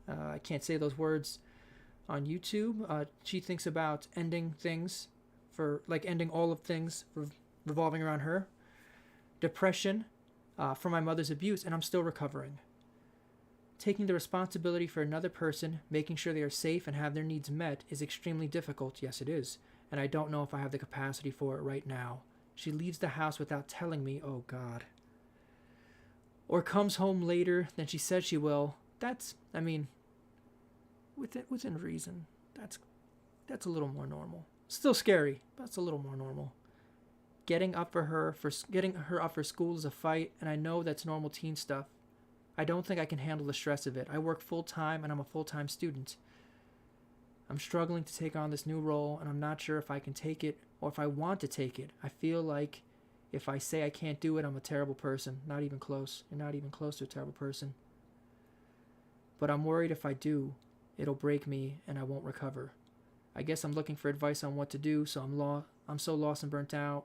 I can't say those words on YouTube. She thinks about ending things, ending all of things revolving around her. Depression from my mother's abuse, and I'm still recovering. Taking the responsibility for another person, making sure they are safe and have their needs met, is extremely difficult. Yes, it is. And I don't know if I have the capacity for it right now. She leaves the house without telling me, oh God. Or comes home later than she said she will. Within reason. That's a little more normal. Still scary, but it's a little more normal. Getting her up for school is a fight, and I know that's normal teen stuff. I don't think I can handle the stress of it. I work full-time, and I'm a full-time student. I'm struggling to take on this new role, and I'm not sure if I can take it or if I want to take it. I feel like if I say I can't do it, I'm a terrible person. Not even close. You're not even close to a terrible person. But I'm worried if I do, it'll break me and I won't recover. I guess I'm looking for advice on what to do, so I'm so lost and burnt out.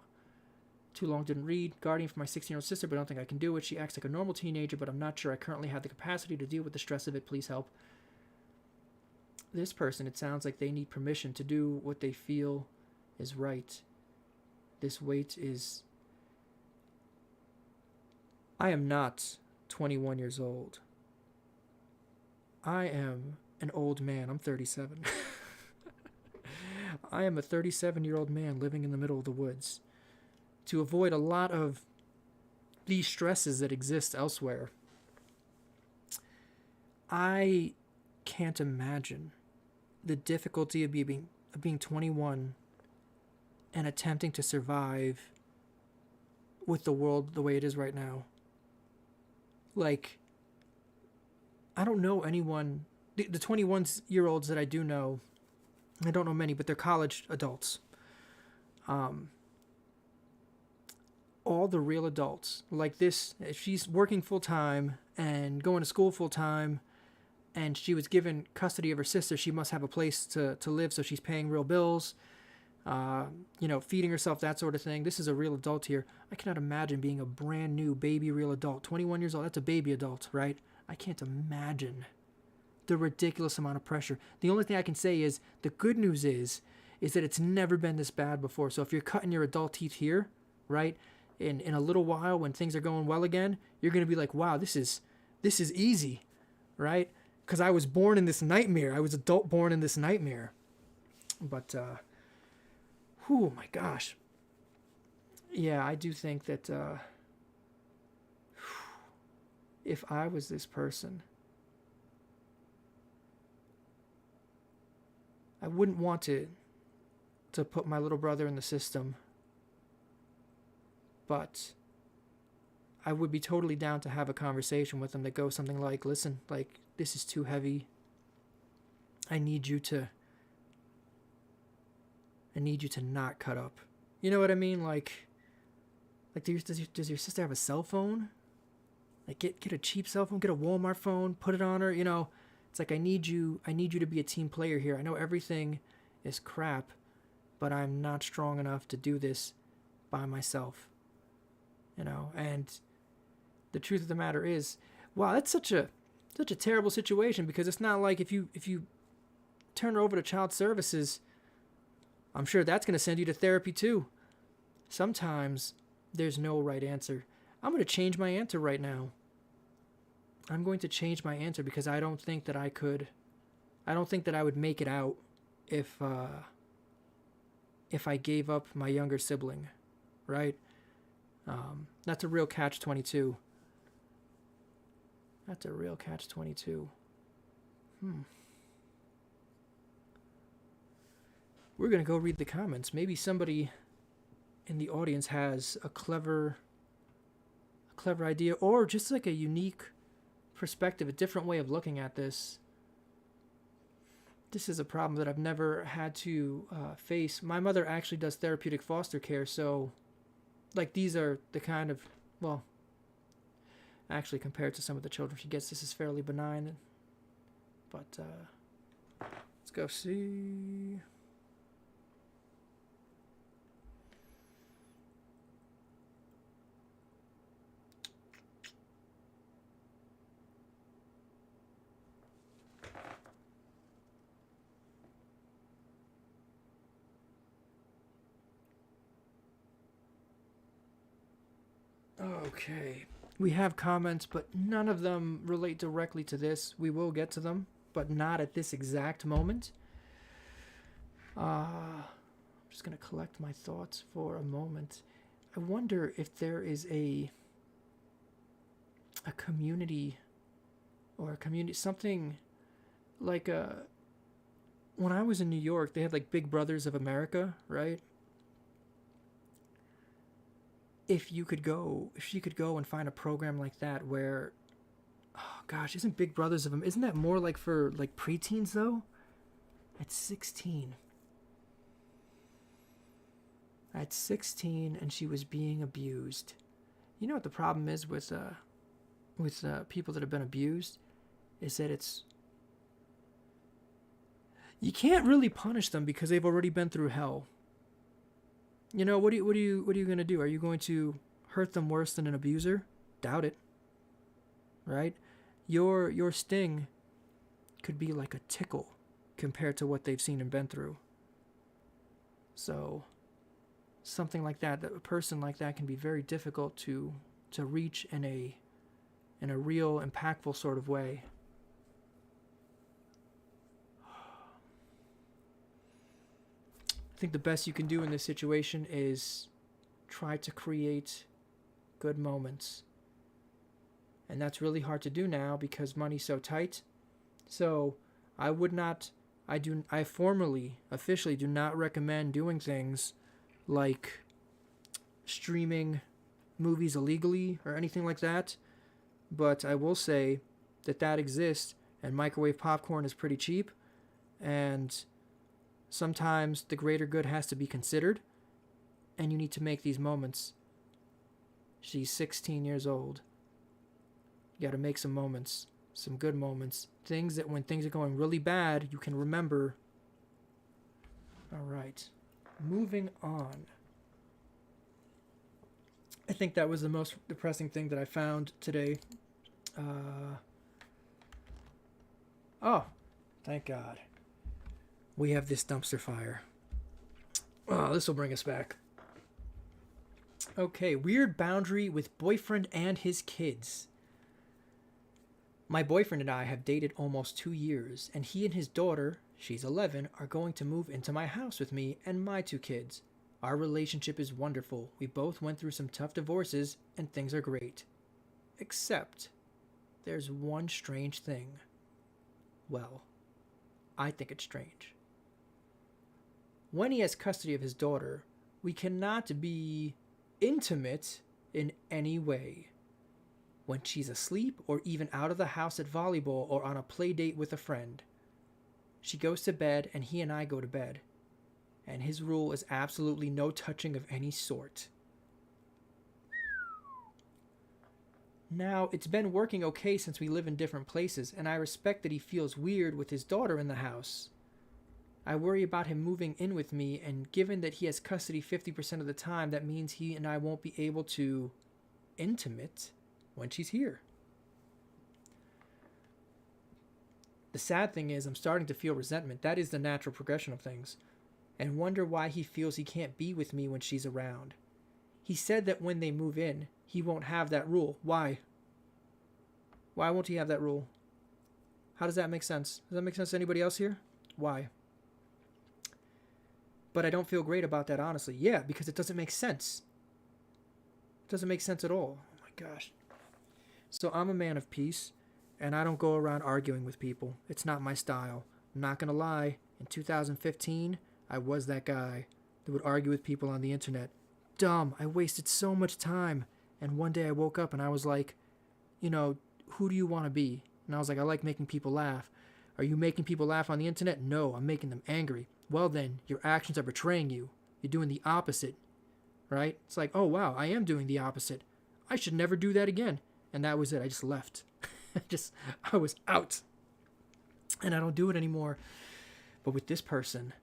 Too long didn't read. Guardian for my 16-year-old sister, but I don't think I can do it. She acts like a normal teenager, but I'm not sure I currently have the capacity to deal with the stress of it. Please help. This person, it sounds like they need permission to do what they feel is right. This weight is... I am not 21 years old. I am an old man. I'm 37. I am a 37-year-old man living in the middle of the woods. To avoid a lot of these stresses that exist elsewhere, I can't imagine the difficulty of being 21 and attempting to survive with the world the way it is right now. Like, I don't know anyone, the 21-year-olds that I do know, I don't know many, but they're college adults. All the real adults, like this, if she's working full-time and going to school full-time, and she was given custody of her sister, she must have a place to live, so she's paying real bills, feeding herself, that sort of thing. This is a real adult here. I cannot imagine being a brand new baby real adult. 21 years old, that's a baby adult, right? I can't imagine the ridiculous amount of pressure. The only thing I can say is the good news is that it's never been this bad before. So if you're cutting your adult teeth here, right, in a little while when things are going well again, you're going to be like, wow, this is easy, right? Because I was born in this nightmare. I was adult born in this nightmare. But, oh my gosh. Yeah, I do think that if I was this person, I wouldn't want to put my little brother in the system. But I would be totally down to have a conversation with them that goes something like, listen, like, this is too heavy. I need you to not cut up. You know what I mean? Like does your sister have a cell phone? Like, get a cheap cell phone, get a Walmart phone, put it on her, you know. It's like, I need you to be a team player here. I know everything is crap, but I'm not strong enough to do this by myself. You know, and the truth of the matter is, wow, that's such a terrible situation, because it's not like if you turn her over to child services, I'm sure that's going to send you to therapy too. Sometimes there's no right answer. I'm going to change my answer right now. I'm going to change my answer because I don't think that I would make it out if I gave up my younger sibling, right? That's a real catch-22. That's a real catch-22. We're going to go read the comments. Maybe somebody in the audience has a clever idea, or just like a unique perspective, a different way of looking at this. This is a problem that I've never had to face. My mother actually does therapeutic foster care, so like these are the kind of, well, actually compared to some of the children she gets, this is fairly benign. But let's go see. Okay. We have comments, but none of them relate directly to this. We will get to them, but not at this exact moment. I'm just going to collect my thoughts for a moment. I wonder if there is a community, or a community, something like when I was in New York, they had like Big Brothers of America, right? If she could go and find a program like that where, oh gosh, isn't Big Brothers of them, isn't that more like for like preteens though? At 16. At 16, and she was being abused. You know what the problem is with people that have been abused, is that you can't really punish them because they've already been through hell. You know, what are you going to do? Are you going to hurt them worse than an abuser? Doubt it. Right? Your sting could be like a tickle compared to what they've seen and been through. So something like that a person like that can be very difficult to reach in a real impactful sort of way. I think the best you can do in this situation is try to create good moments. And that's really hard to do now because money's so tight. So I officially do not recommend doing things like streaming movies illegally or anything like that. But I will say that exists, and microwave popcorn is pretty cheap, and sometimes the greater good has to be considered, and you need to make these moments. She's 16 years old. You got to make some moments, some good moments, things that when things are going really bad, you can remember. All right, moving on. I think that was the most depressing thing that I found today. Oh, thank God. We have this dumpster fire. Oh, this will bring us back. Okay, weird boundary with boyfriend and his kids. My boyfriend and I have dated almost 2 years, and he and his daughter, she's 11, are going to move into my house with me and my 2 kids. Our relationship is wonderful. We both went through some tough divorces, and things are great. Except, there's one strange thing. Well, I think it's strange. When he has custody of his daughter, we cannot be intimate in any way. when she's asleep or even out of the house at volleyball or on a play date with a friend. She goes to bed and he and I go to bed. And his rule is absolutely no touching of any sort. Now, it's been working okay since we live in different places, and I respect that he feels weird with his daughter in the house. I worry about him moving in with me, and given that he has custody 50% of the time, that means he and I won't be able to intimate when she's here. The sad thing is I'm starting to feel resentment. That is the natural progression of things. And wonder why he feels he can't be with me when she's around. He said that when they move in, he won't have that rule. Why? Why won't he have that rule? How does that make sense? Does that make sense to anybody else here? Why? But I don't feel great about that, honestly. Yeah, because it doesn't make sense. It doesn't make sense at all. Oh my gosh. So I'm a man of peace, and I don't go around arguing with people. It's not my style. I'm not going to lie. In 2015, I was that guy that would argue with people on the internet. Dumb. I wasted so much time. And one day I woke up and I was like, you know, who do you want to be? And I was like, I like making people laugh. Are you making people laugh on the internet? No, I'm making them angry. Well then, your actions are betraying you. You're doing the opposite, right? It's like, oh wow, I am doing the opposite. I should never do that again. And that was it. I just left. I was out. And I don't do it anymore. But with this person,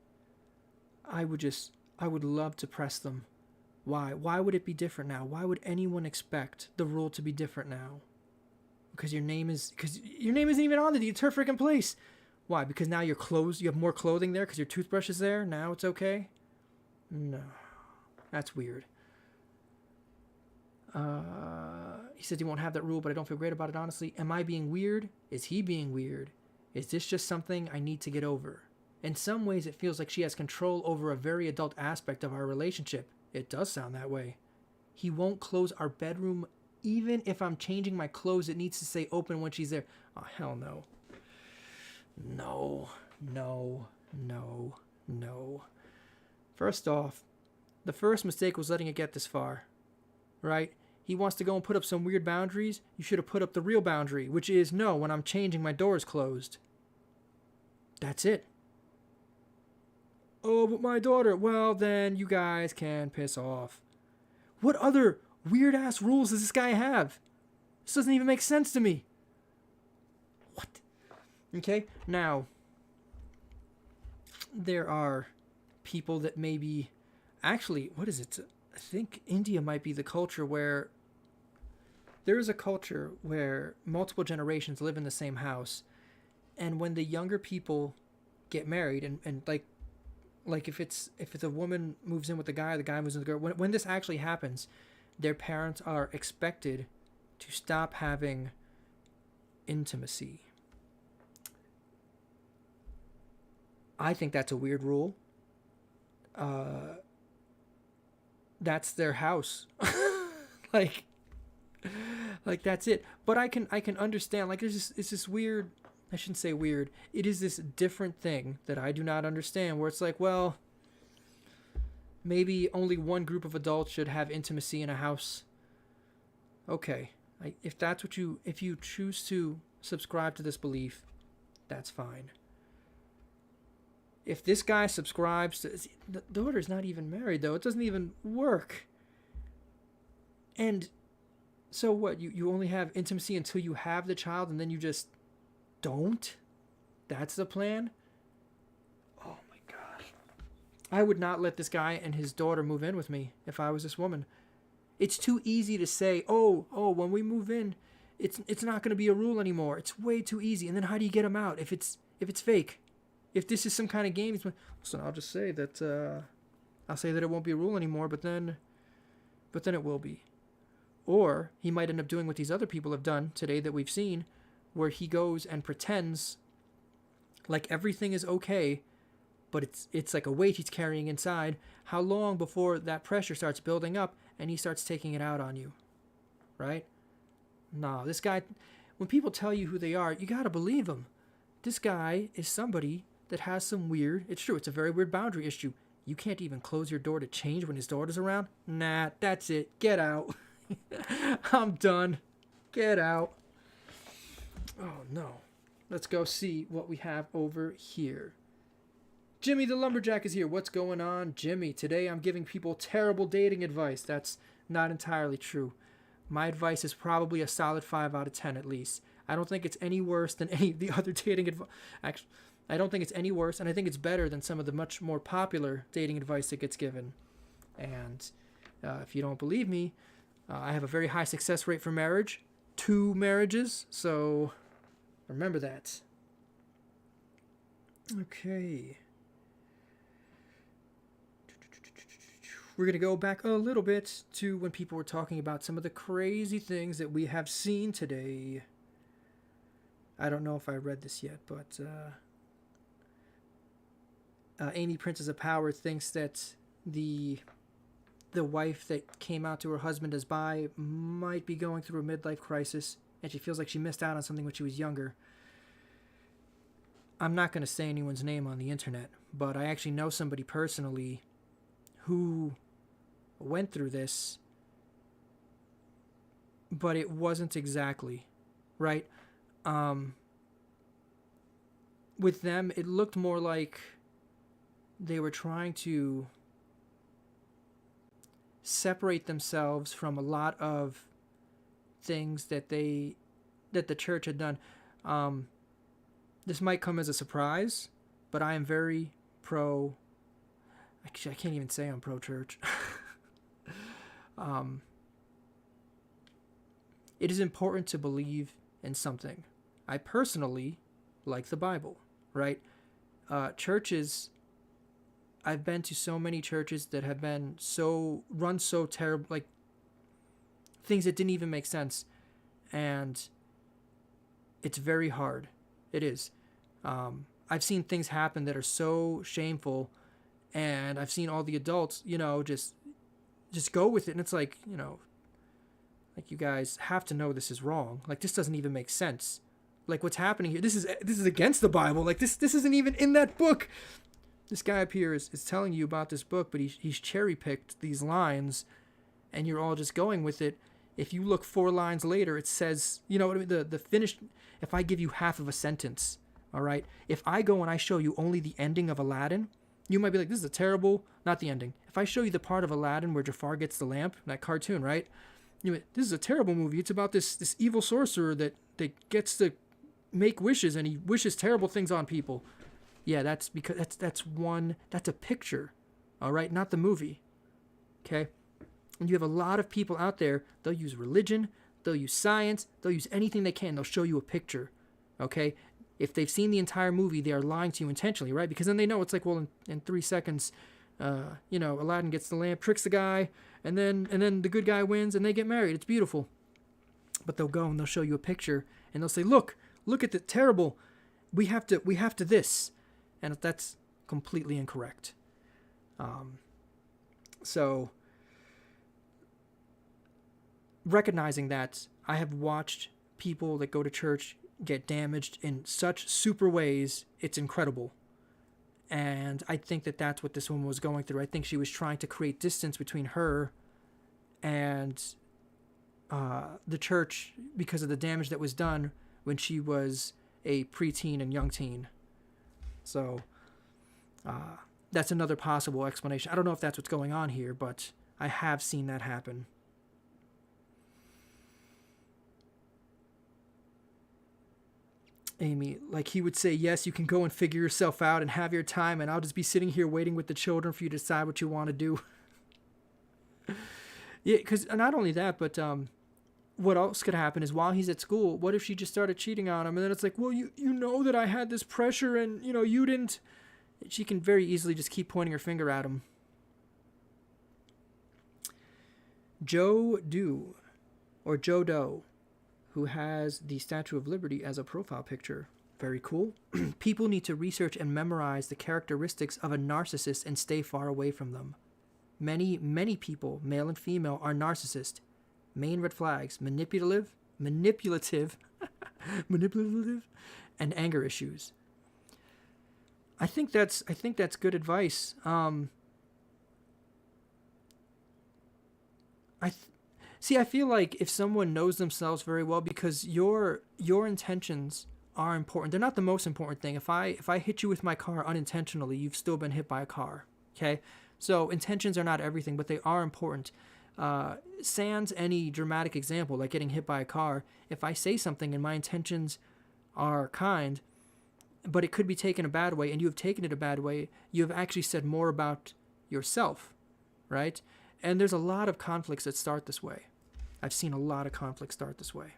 I would love to press them. Why? Why would it be different now? Why would anyone expect the rule to be different now? Because your name isn't even on the entire freaking place. Why? Because now your clothes, you have more clothing there because your toothbrush is there. Now it's okay? No. That's weird. He says he won't have that rule, but I don't feel great about it, honestly. Am I being weird? Is he being weird? Is this just something I need to get over? In some ways, it feels like she has control over a very adult aspect of our relationship. It does sound that way. He won't close our bedroom. Even if I'm changing my clothes, it needs to stay open when she's there. Oh, hell no. No, no, no, no. First off, the first mistake was letting it get this far, right? He wants to go and put up some weird boundaries. You should have put up the real boundary, which is no, when I'm changing, my door is closed. That's it. Oh, but my daughter. Well, then you guys can piss off. What other weird-ass rules does this guy have? This doesn't even make sense to me. What? Okay, now, there are people that maybe... Actually, what is it? I think India might be the culture where... There is a culture where multiple generations live in the same house. And when the younger people get married, and like if it's a woman moves in with the guy moves in with the girl, when this actually happens, their parents are expected to stop having intimacy. I think that's a weird rule. That's their house. like that's it. But I can understand. Like it's this weird. I shouldn't say weird. It is this different thing that I do not understand. Where it's like, well, maybe only one group of adults should have intimacy in a house. Okay, if you choose to subscribe to this belief, that's fine. If this guy subscribes to... The daughter's not even married, though. It doesn't even work. And so what? You only have intimacy until you have the child, and then you just don't? That's the plan? Oh, my gosh. I would not let this guy and his daughter move in with me if I was this woman. It's too easy to say, oh, when we move in, it's not going to be a rule anymore. It's way too easy. And then how do you get him out if it's fake? If this is some kind of game, listen, I'll just say that it won't be a rule anymore, but then it will be. Or he might end up doing what these other people have done today that we've seen, where he goes and pretends like everything is okay, but it's like a weight he's carrying inside. How long before that pressure starts building up and he starts taking it out on you, right? Nah, this guy, when people tell you who they are, you gotta believe them. This guy is somebody that has some weird... It's true, it's a very weird boundary issue. You can't even close your door to change when his daughter's around? Nah, that's it. Get out. I'm done. Get out. Oh, no. Let's go see what we have over here. Jimmy the Lumberjack is here. What's going on, Jimmy? Today I'm giving people terrible dating advice. That's not entirely true. My advice is probably a solid 5 out of 10 at least. I don't think it's any worse than any of the other dating advice. Actually, I don't think it's any worse, and I think it's better than some of the much more popular dating advice that gets given. And if you don't believe me, I have a very high success rate for marriage. 2 marriages, so remember that. Okay. We're going to go back a little bit to when people were talking about some of the crazy things that we have seen today. I don't know if I read this yet, but Amy, Princess of Power, thinks that the wife that came out to her husband as bi might be going through a midlife crisis, and she feels like she missed out on something when she was younger. I'm not going to say anyone's name on the internet, but I actually know somebody personally who went through this, but it wasn't exactly right. With them, it looked more like they were trying to separate themselves from a lot of things that the church had done. This might come as a surprise, but I am very pro. Actually, I can't even say I'm pro-church. It is important to believe in something. I personally like the Bible, right? Churches, I've been to so many churches that have been run so terrible, like things that didn't even make sense. And it's very hard. It is. I've seen things happen that are so shameful, and I've seen all the adults, just go with it. And it's like, like, you guys have to know this is wrong. Like, this doesn't even make sense. Like, what's happening here? This is against the Bible. Like, this isn't even in that book. This guy up here is telling you about this book, but he's cherry-picked these lines, and you're all just going with it. If you look 4 lines later, it says, you know what I mean? The finished, if I give you half of a sentence, all right? If I go and I show you only the ending of Aladdin, you might be like, this is a terrible, not the ending. If I show you the part of Aladdin where Jafar gets the lamp, that cartoon, right? This is a terrible movie. It's about this evil sorcerer that gets to make wishes, and he wishes terrible things on people. Yeah, that's because that's a picture, all right? Not the movie, okay? And you have a lot of people out there, they'll use religion, they'll use science, they'll use anything they can. They'll show you a picture, okay? If they've seen the entire movie, they are lying to you intentionally, right? Because then they know it's like, well, in 3 seconds, Aladdin gets the lamp, tricks the guy, and then the good guy wins, and they get married. It's beautiful. But they'll go and they'll show you a picture, and they'll say, look at the terrible. We have to this, and that's completely incorrect. So recognizing that, I have watched people that go to church get damaged in such super ways, it's incredible. And I think that that's what this woman was going through. I think she was trying to create distance between her and the church because of the damage that was done when she was a preteen and young teen. So that's another possible explanation. I don't know if that's what's going on here, but I have seen that happen. Amy, like, he would say, yes, you can go and figure yourself out and have your time, and I'll just be sitting here waiting with the children for you to decide what you want to do. Yeah, because not only that, but what else could happen is while he's at school, what if she just started cheating on him? And then it's like, well, you know that I had this pressure and, you didn't. She can very easily just keep pointing her finger at him. Joe Doe, who has the Statue of Liberty as a profile picture. Very cool. People need to research and memorize the characteristics of a narcissist and stay far away from them. Many, many people, male and female, are narcissists. Main red flags: manipulative, and anger issues. I think that's good advice. See, I feel like if someone knows themselves very well, because your intentions are important. They're not the most important thing. If I hit you with my car unintentionally, you've still been hit by a car. Okay, so intentions are not everything, but they are important. Sans any dramatic example like getting hit by a car, if I say something and my intentions are kind, but it could be taken a bad way, and you have taken it a bad way, you have actually said more about yourself, right? And there's a lot of conflicts that start this way. I've seen a lot of conflicts start this way.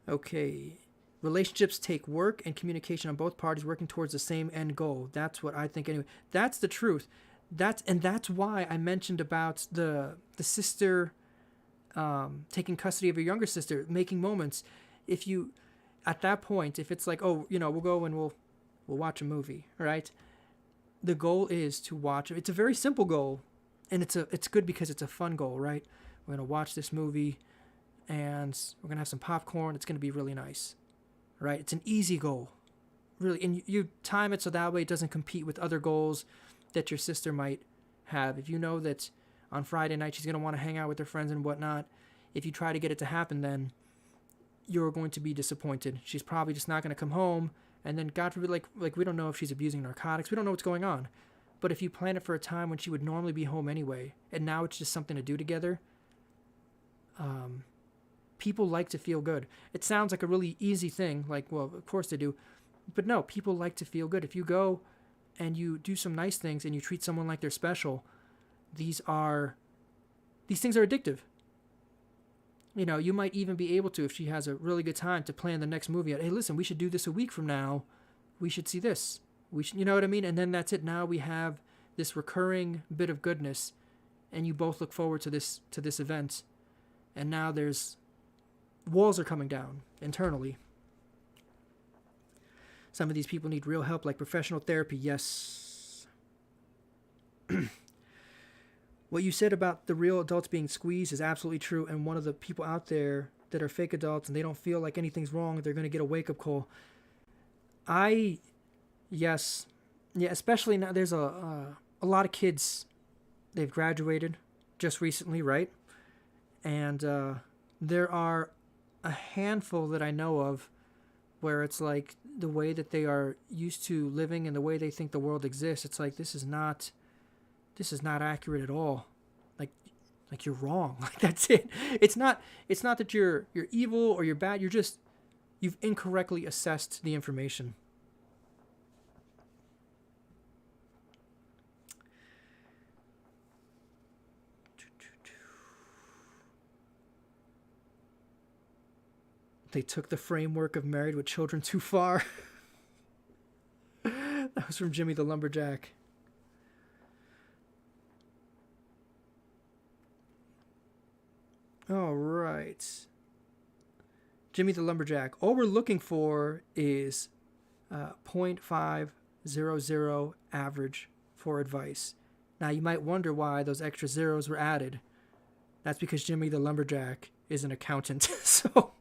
Okay. Relationships take work and communication on both parties working towards the same end goal. That's what I think anyway. That's the truth. That's why I mentioned about the sister taking custody of your younger sister, making moments. If you, at that point, if it's like, oh, we'll go and we'll watch a movie, right? The goal is to watch. It's a very simple goal, and it's good because it's a fun goal, right? We're gonna watch this movie, and we're gonna have some popcorn. It's gonna be really nice, right? It's an easy goal, really, and you time it so that way it doesn't compete with other goals that your sister might have. If you know that on Friday night she's gonna want to hang out with her friends and whatnot, if you try to get it to happen, then you're going to be disappointed. She's probably just not gonna come home. And then, God forbid, like we don't know if she's abusing narcotics. We don't know what's going on. But if you plan it for a time when she would normally be home anyway, and now it's just something to do together, people like to feel good. It sounds like a really easy thing. Like, well, of course they do. But no, people like to feel good. If you go and you do some nice things and you treat someone like they're special, these things are addictive. You might even be able to, if she has a really good time, to plan the next movie. Hey, listen, we should do this a week from now. We should see this. We should, you know what I mean? And then that's it. Now we have this recurring bit of goodness, and you both look forward to this event. And now there's walls are coming down internally. Some of these people need real help, like professional therapy. Yes. What you said about the real adults being squeezed is absolutely true, and one of the people out there that are fake adults and they don't feel like anything's wrong, they're going to get a wake-up call. Yes, yeah, especially now there's a lot of kids, they've graduated just recently, right? And there are a handful that I know of where it's like the way that they are used to living and the way they think the world exists, it's like this is not accurate at all. Like you're wrong. Like that's it. It's not that you're evil or you're bad. You've incorrectly assessed the information. They took the framework of Married with Children too far. That was from Jimmy the Lumberjack. All right. Jimmy the Lumberjack. All we're looking for is 0.500 average for advice. Now, you might wonder why those extra zeros were added. That's because Jimmy the Lumberjack is an accountant. So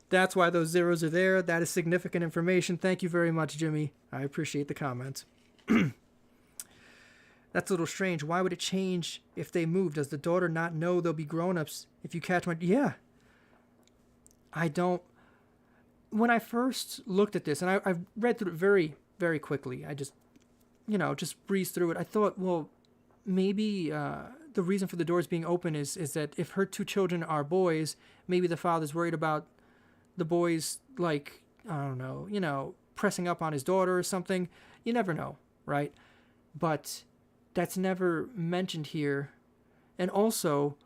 that's why those zeros are there. That is significant information. Thank you very much, Jimmy. I appreciate the comment. That's a little strange. Why would it change if they move? Does the daughter not know they'll be grown-ups if you catch my... Yeah. I don't... When I first looked at this, and I read through it very, very quickly. I just breezed through it. I thought, well, maybe the reason for the doors being open is that if her two children are boys, maybe the father's worried about the boys, like, I don't know, pressing up on his daughter or something. You never know, right? But... that's never mentioned here. And also,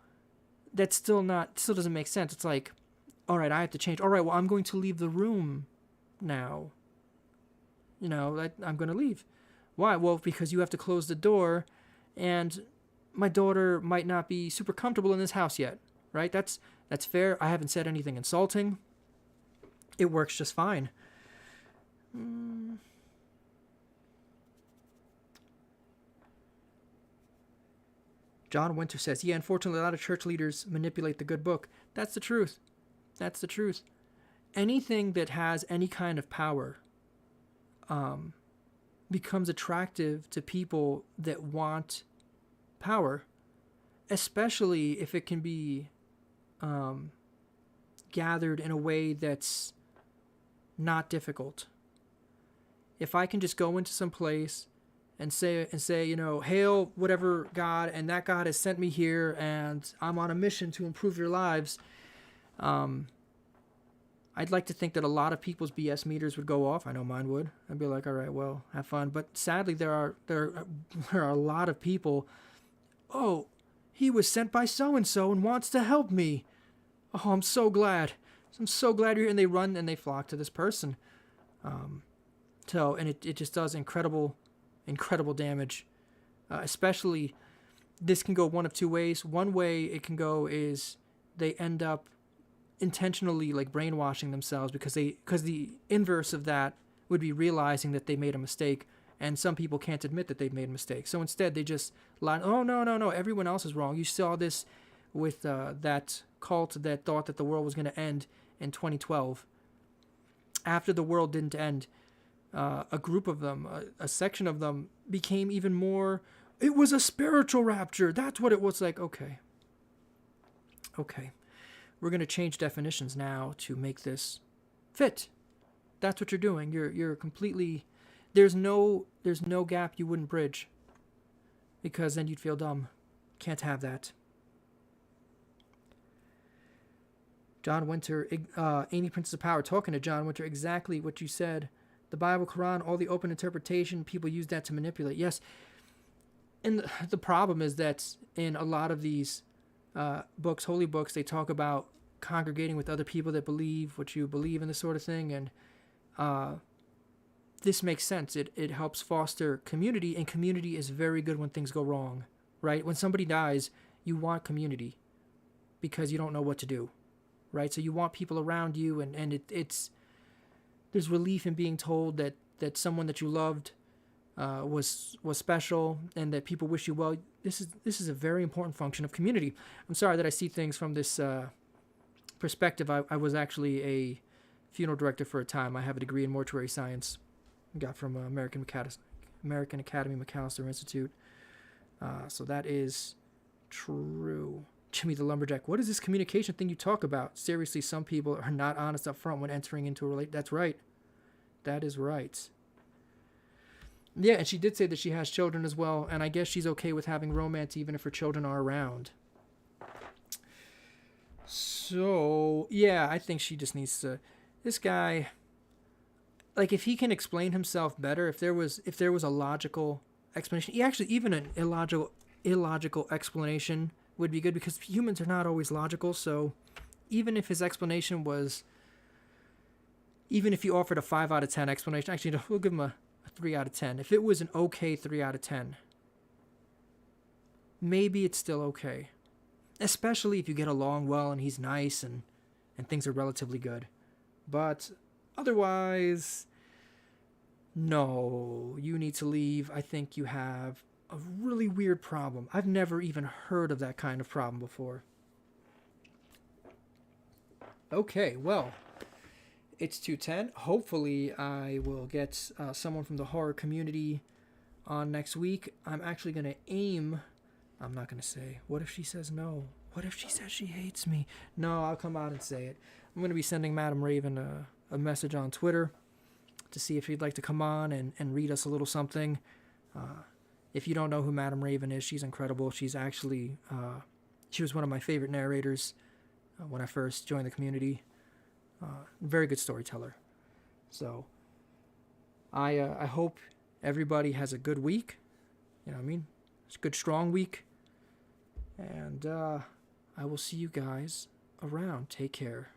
that's still doesn't make sense. It's like, all right, I have to change. All right, well, I'm going to leave the room now. I'm going to leave. Why? Well, because you have to close the door, and my daughter might not be super comfortable in this house yet, right? That's fair. I haven't said anything insulting. It works just fine. John Winter says, yeah, unfortunately, a lot of church leaders manipulate the good book. That's the truth. That's the truth. Anything that has any kind of power becomes attractive to people that want power, especially if it can be gathered in a way that's not difficult. If I can just go into some place and say, hail whatever God, and that God has sent me here, and I'm on a mission to improve your lives. I'd like to think that a lot of people's BS meters would go off. I know mine would. I'd be like, all right, well, have fun. But sadly, there are a lot of people. Oh, he was sent by so and so and wants to help me. Oh, I'm so glad. I'm so glad you're here. And they run and they flock to this person. And it just does incredible damage. Especially, this can go one of two ways. One way it can go is they end up intentionally like brainwashing themselves because the inverse of that would be realizing that they made a mistake, and some people can't admit that they've made a mistake. So instead they just lie. Oh, no, everyone else is wrong. You saw this with that cult that thought that the world was going to end in 2012. After the world didn't end, a group of them, a section of them became even more, it was a spiritual rapture. That's what it was. Like, okay. We're going to change definitions now to make this fit. That's what you're doing. You're completely, there's no gap you wouldn't bridge, because then you'd feel dumb. Can't have that. John Winter, Amy Princess of Power, talking to John Winter, exactly what you said. The Bible, Quran, all the open interpretation, people use that to manipulate. Yes. And the problem is that in a lot of these books, holy books, they talk about congregating with other people that believe what you believe and this sort of thing. And this makes sense. It helps foster community, and community is very good when things go wrong, right? When somebody dies, you want community because you don't know what to do, right? So you want people around you, and it's there's relief in being told that someone that you loved was special, and that people wish you well. This is a very important function of community. I'm sorry that I see things from this perspective. I was actually a funeral director for a time. I have a degree in mortuary science. I got from American Academy McAllister Institute. So that is true. Jimmy the Lumberjack, what is this communication thing you talk about? Seriously, some people are not honest up front when entering into a relationship. That's right. That is right. Yeah, and she did say that she has children as well, and I guess she's okay with having romance even if her children are around. So, yeah, I think she just needs to... This guy... Like, if he can explain himself better, if there was a logical explanation... Even an illogical explanation would be good, because humans are not always logical, so even if his explanation was... Even if you offered a 5 out of 10 explanation... Actually, no, we'll give him a 3 out of 10. If it was an okay 3 out of 10, maybe it's still okay. Especially if you get along well and he's nice and things are relatively good. But otherwise, no, you need to leave. I think you have a really weird problem. I've never even heard of that kind of problem before. Okay, well, it's 2:10. Hopefully I will get someone from the horror community on next week. I'm actually going to aim... I'm not going to say, what if she says no? What if she says she hates me? No, I'll come out and say it. I'm going to be sending Madam Raven a message on Twitter to see if she'd like to come on and read us a little something. If you don't know who Madam Raven is, she's incredible. She's actually, she was one of my favorite narrators when I first joined the community. Very good storyteller. So, I hope everybody has a good week. You know what I mean? It's a good, strong week. And I will see you guys around. Take care.